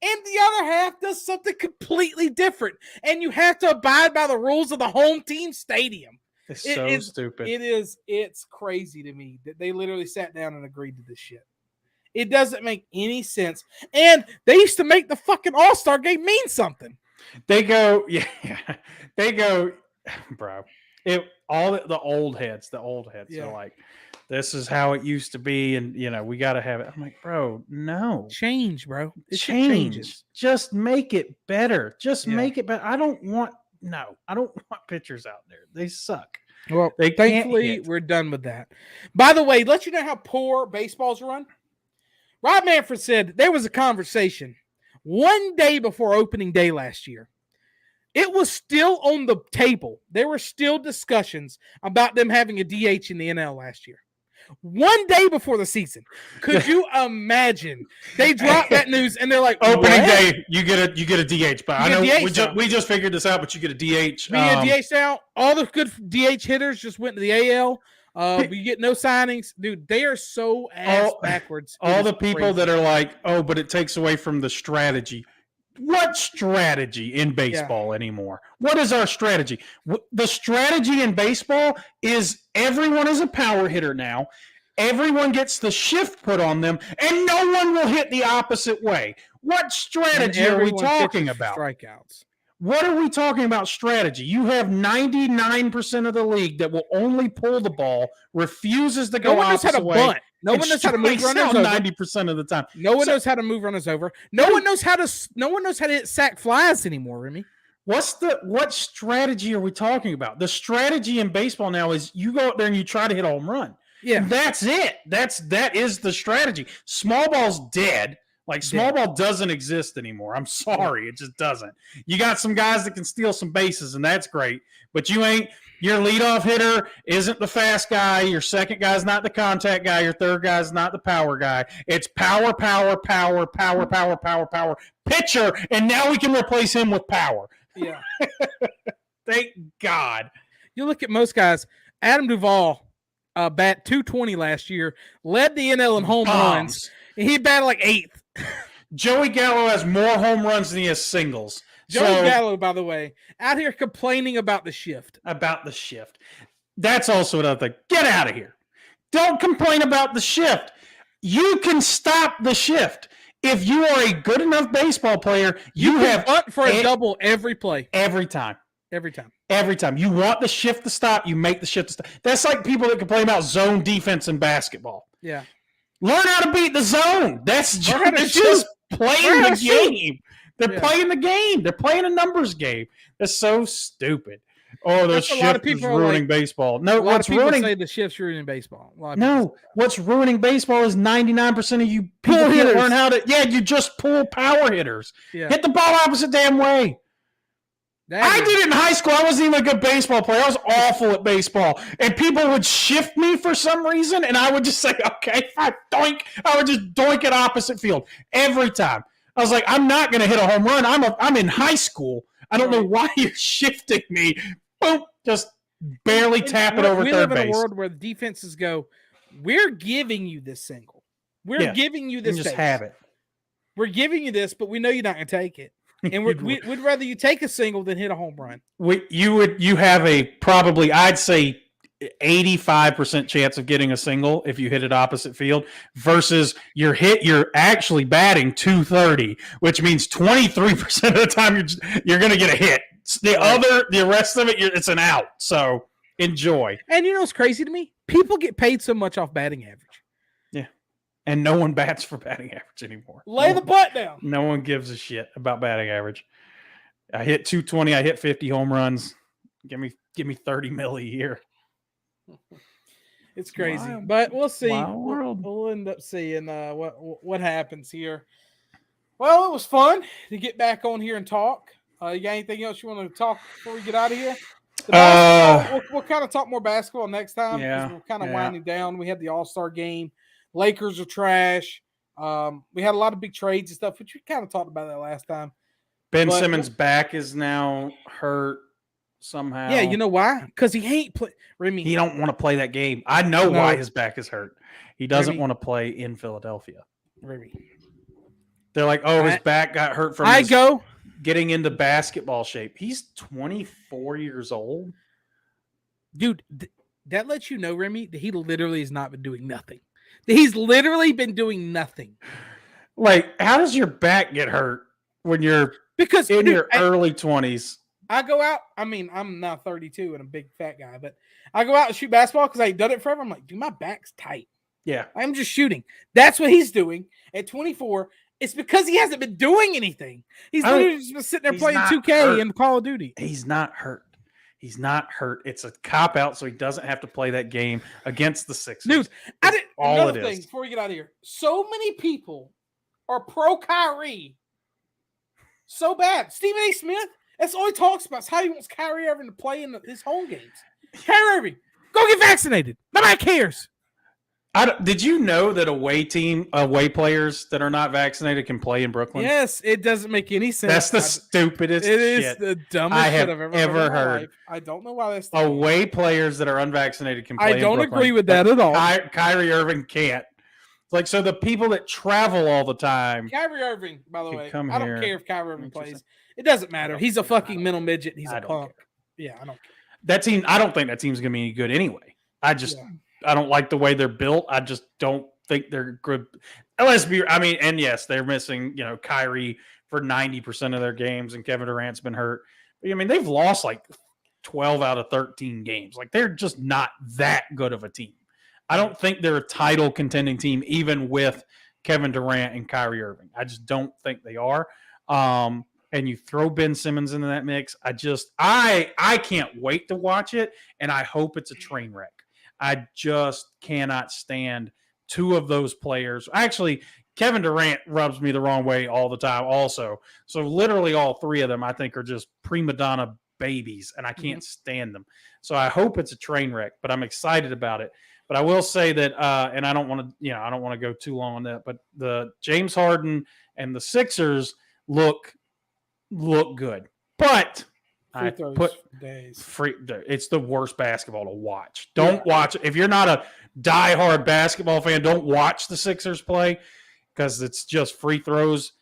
and the other half does something completely different, and you have to abide by the rules of the home team stadium. It's so stupid. It's crazy to me that they literally sat down and agreed to this shit. It doesn't make any sense. And they used to make the fucking All-Star game mean something. They go, bro. The old heads are like, this is how it used to be, and we got to have it. I'm like, bro, no, change, bro. Change. Just make it better. Make it better. I don't want pitchers out there. They suck. Well, thankfully, we're done with that. By the way, let you know how poor baseball's run. Rob Manfred said there was a conversation one day before opening day last year. It was still on the table. There were still discussions about them having a DH in the NL last year. One day before the season. Could you imagine? They dropped that news and they're like, opening day, you get a DH. But I know we just figured this out, but you get a DH. We get a DH now. All the good DH hitters just went to the AL. We get no signings. Dude, they are so ass backwards. All the people that are like, oh, but it takes away from the strategy. What strategy in baseball anymore? What is our strategy? The strategy in baseball is everyone is a power hitter now. Everyone gets the shift put on them, and no one will hit the opposite way. What strategy are we talking about? Strikeouts. What are we talking about strategy? You have 99% of the league that will only pull the ball, refuses to go opposite way. Bunt. No one knows how to move runners over 90% of the time. No one knows how to move runners over. No one knows how to hit sack flies anymore, Remy. What strategy are we talking about? The strategy in baseball now is you go out there and you try to hit a home run. Yeah. And that's it. That is the strategy. Small ball's dead. Like, small ball doesn't exist anymore. I'm sorry. It just doesn't. You got some guys that can steal some bases, and that's great. But your leadoff hitter isn't the fast guy. Your second guy's not the contact guy. Your third guy's not the power guy. It's power, pitcher, and now we can replace him with power. Yeah. Thank God. You look at most guys. Adam Duvall, bat 220 last year, led the NL in home runs. He batted like 8th. Joey Gallo has more home runs than he has singles. Joey Gallo, by the way, out here complaining about the shift. That's also another thing. Get out of here. Don't complain about the shift. You can stop the shift. If you are a good enough baseball player, you have bunt for a double every play. Every time. Every time. You want the shift to stop, you make the shift to stop. That's like people that complain about zone defense in basketball. Yeah. Learn how to beat the zone. That's just playing the game. They're playing the game. They're playing a numbers game. That's so stupid. Oh, the shift is ruining baseball. No, what's ruining? Say the shift's ruining baseball. No, what's ruining baseball is 99% of you people can't learn how to. Yeah, you just pull power hitters. Yeah. Hit the ball opposite damn way. I did it in high school. I wasn't even a good baseball player. I was awful at baseball. And people would shift me for some reason, and I would just say, okay, fine, doink. I would just doink at opposite field every time. I was like, I'm not going to hit a home run. I'm in high school. I don't know why you're shifting me. Boom, just barely tap it over third base. We live in a world where the defenses go, we're giving you this single. We're giving you this. You just have it. We're giving you this, but we know you're not going to take it. And we'd rather you take a single than hit a home run. You have a probably, I'd say, 85% chance of getting a single if you hit it opposite field versus you're actually batting 230, which means 23% of the time you're going to get a hit. The rest of it, it's an out. So enjoy. And you know what's crazy to me? People get paid so much off batting average. Yeah. And no one bats for batting average anymore. Lay the butt down. No one gives a shit about batting average. I hit 220. I hit 50 home runs. Give me 30 mil a year. It's crazy, but we'll see. We'll end up seeing what happens here. Well, it was fun to get back on here and talk. You got anything else you want to talk before we get out of here? We'll kind of talk more basketball next time. Yeah, we're kind of winding down. We had the All-Star game. Lakers are trash. We had a lot of big trades and stuff, which we kind of talked about that last time. Ben Simmons' back is now hurt somehow. Yeah, you know why? Because he ain't play. Remy, he don't want to play that game. I know why his back is hurt. He doesn't want to play in Philadelphia. Remy. They're like, his back got hurt from getting into basketball shape. He's 24 years old. Dude, that lets you know, Remy, that he literally has not been doing nothing. He's literally been doing nothing. Like, how does your back get hurt when you're in your early 20s? I go out. I mean, I'm now 32 and a big fat guy, but I go out and shoot basketball because I've done it forever. I'm like, dude, my back's tight. Yeah. I'm just shooting. That's what he's doing at 24. It's because he hasn't been doing anything. He's literally just been sitting there playing 2K and Call of Duty. He's not hurt. He's not hurt. It's a cop out, so he doesn't have to play that game against the Sixers. Dude, another thing before we get out of here. So many people are pro Kyrie. So bad. Stephen A. Smith, that's all he talks about is how he wants Kyrie Irving to play in his home games. Kyrie Irving, go get vaccinated. Nobody cares. Did you know that away players that are not vaccinated can play in Brooklyn? Yes, it doesn't make any sense. That's the stupidest shit. It is the dumbest shit I've ever heard. I don't know why that's away players that are unvaccinated can play in Brooklyn. I don't agree with that at all. Kyrie Irving can't. Like, so the people that travel all the time. Kyrie Irving, by the way, I don't care if Kyrie Irving plays. It doesn't matter. He's a fucking mental midget. He's a punk. Yeah, I don't care. That team, I don't think that team's going to be any good anyway. I don't like the way they're built. I just don't think they're good. And yes, they're missing, Kyrie for 90% of their games, and Kevin Durant's been hurt. But, I mean, they've lost like 12 out of 13 games. Like, they're just not that good of a team. I don't think they're a title contending team, even with Kevin Durant and Kyrie Irving. I just don't think they are. And you throw Ben Simmons into that mix. I can't wait to watch it, and I hope it's a train wreck. I just cannot stand two of those players. Actually, Kevin Durant rubs me the wrong way all the time also. So literally all three of them I think are just prima donna babies, and I can't stand them. So I hope it's a train wreck, but I'm excited about it. But I will say that, and I don't want to go too long on that, but the James Harden and the Sixers look good. But it's the worst basketball to watch. Don't watch it. If you're not a diehard basketball fan, don't watch the Sixers play because it's just free throws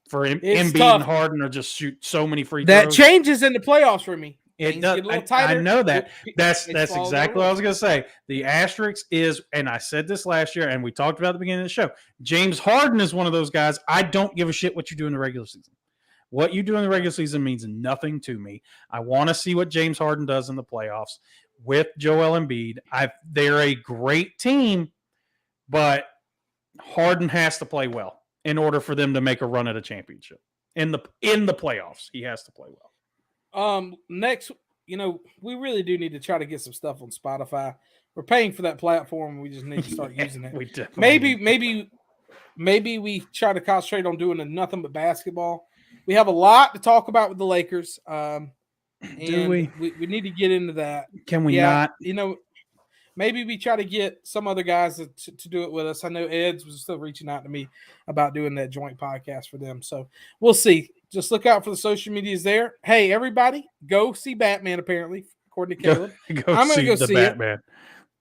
for Embiid and Harden, or just shoot so many free throws. That changes in the playoffs for me. It does. I know that. That's exactly what I was going to say. The asterisk is, and I said this last year, and we talked about at the beginning of the show, James Harden is one of those guys. I don't give a shit what you do in the regular season. What you do in the regular season means nothing to me. I want to see what James Harden does in the playoffs with Joel Embiid. They're a great team, but Harden has to play well in order for them to make a run at a championship. In the playoffs, he has to play well. Next, we really do need to try to get some stuff on Spotify. We're paying for that platform. We just need to start using it. We definitely maybe we try to concentrate on doing nothing but basketball. We have a lot to talk about with the Lakers. Do and we? we need to get into that. Can we Yeah, not? you know, maybe we try to get some other guys to do it with us. I know Ed's was still reaching out to me about doing that joint podcast for them. So we'll see. Just look out for the social medias there. Hey, everybody, go see Batman, apparently, according to Caleb. Go I'm going to see go the see Batman. it.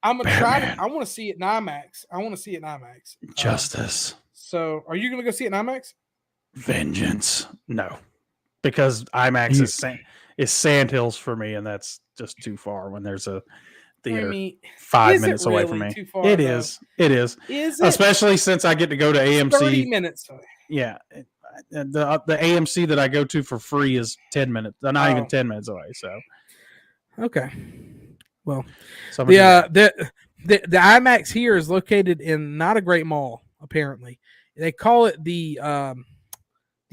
I'm going to try Batman. to. I want to see it in IMAX. I want to see it in IMAX. Justice. So are you going to go see it in IMAX? Vengeance. No. Because IMAX is Sandhills for me, and that's just too far when there's a theater Remy, 5 is it minutes away really from me. too far, It though? is. It is. Is it? Especially since I get to go to AMC. 30 minutes away. Yeah. The AMC that I go to for free is 10 minutes. Not even 10 minutes away. So okay. Well, the the IMAX here is located in not a great mall. Apparently, they call it the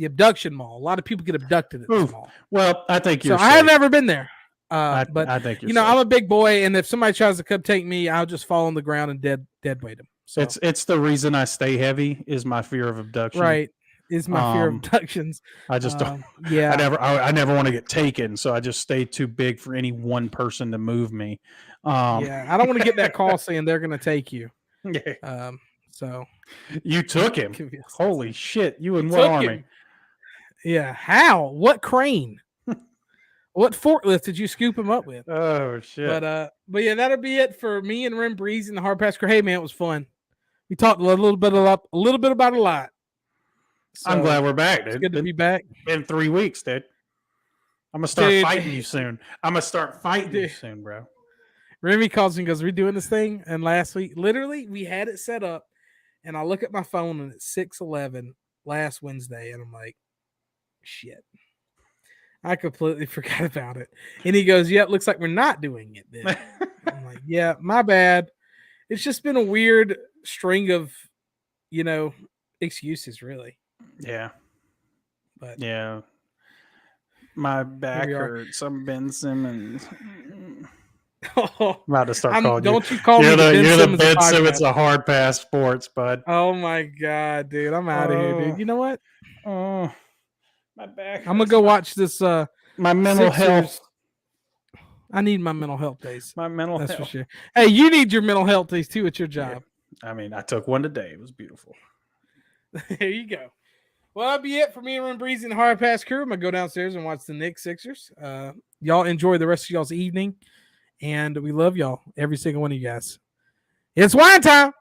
abduction mall. A lot of people get abducted at this mall. Well, I think you're. So I have never been there. But I think you're I'm a big boy, and if somebody tries to come take me, I'll just fall on the ground and dead weight them. So it's the reason I stay heavy is my fear of abduction. Right. Is my fear of abductions. I just don't. Yeah. I never want to get taken, so I just stay too big for any one person to move me. Yeah, I don't want to get that call saying they're going to take you. Yeah. So you took him. Holy shit! You in what army? Him. Yeah. How? What crane? What forklift did you scoop him up with? Oh shit! But yeah, that'll be it for me and Rim Breeze and the Hard Pass Crew. Hey man, it was fun. We talked a little bit about a lot. So, I'm glad we're back, dude. It's good to be back. Been 3 weeks, dude. I'm gonna start fighting you soon. I'm gonna start fighting you soon, bro. Remy calls me and goes, "We're doing this thing." And last week, literally, we had it set up, and I look at my phone and it's 6:11 last Wednesday, and I'm like, "Shit." I completely forgot about it. And he goes, "Yeah, it looks like we're not doing it then." I'm like, "Yeah, my bad." It's just been a weird string of, excuses, really. Yeah. But yeah. My back hurts. I'm Ben Simmons. I'm about to start calling you. Don't you call me the Ben Simmons of Hard Pass Sports, bud. Oh my god, dude. I'm out of here, dude. You know what? Oh. My back hurts. I'm gonna go watch this my mental health. I need my mental health days. My mental health. For sure. Hey, you need your mental health days too at your job. Yeah. I mean, I took one today. It was beautiful. There you go. Well, that'll be it for me and Rim Breeze and the Hard Pass Crew. I'm gonna go downstairs and watch the Knicks Sixers. Y'all enjoy the rest of y'all's evening, and we love y'all, every single one of you guys. It's wine time.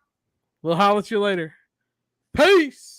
We'll holler at you later. Peace.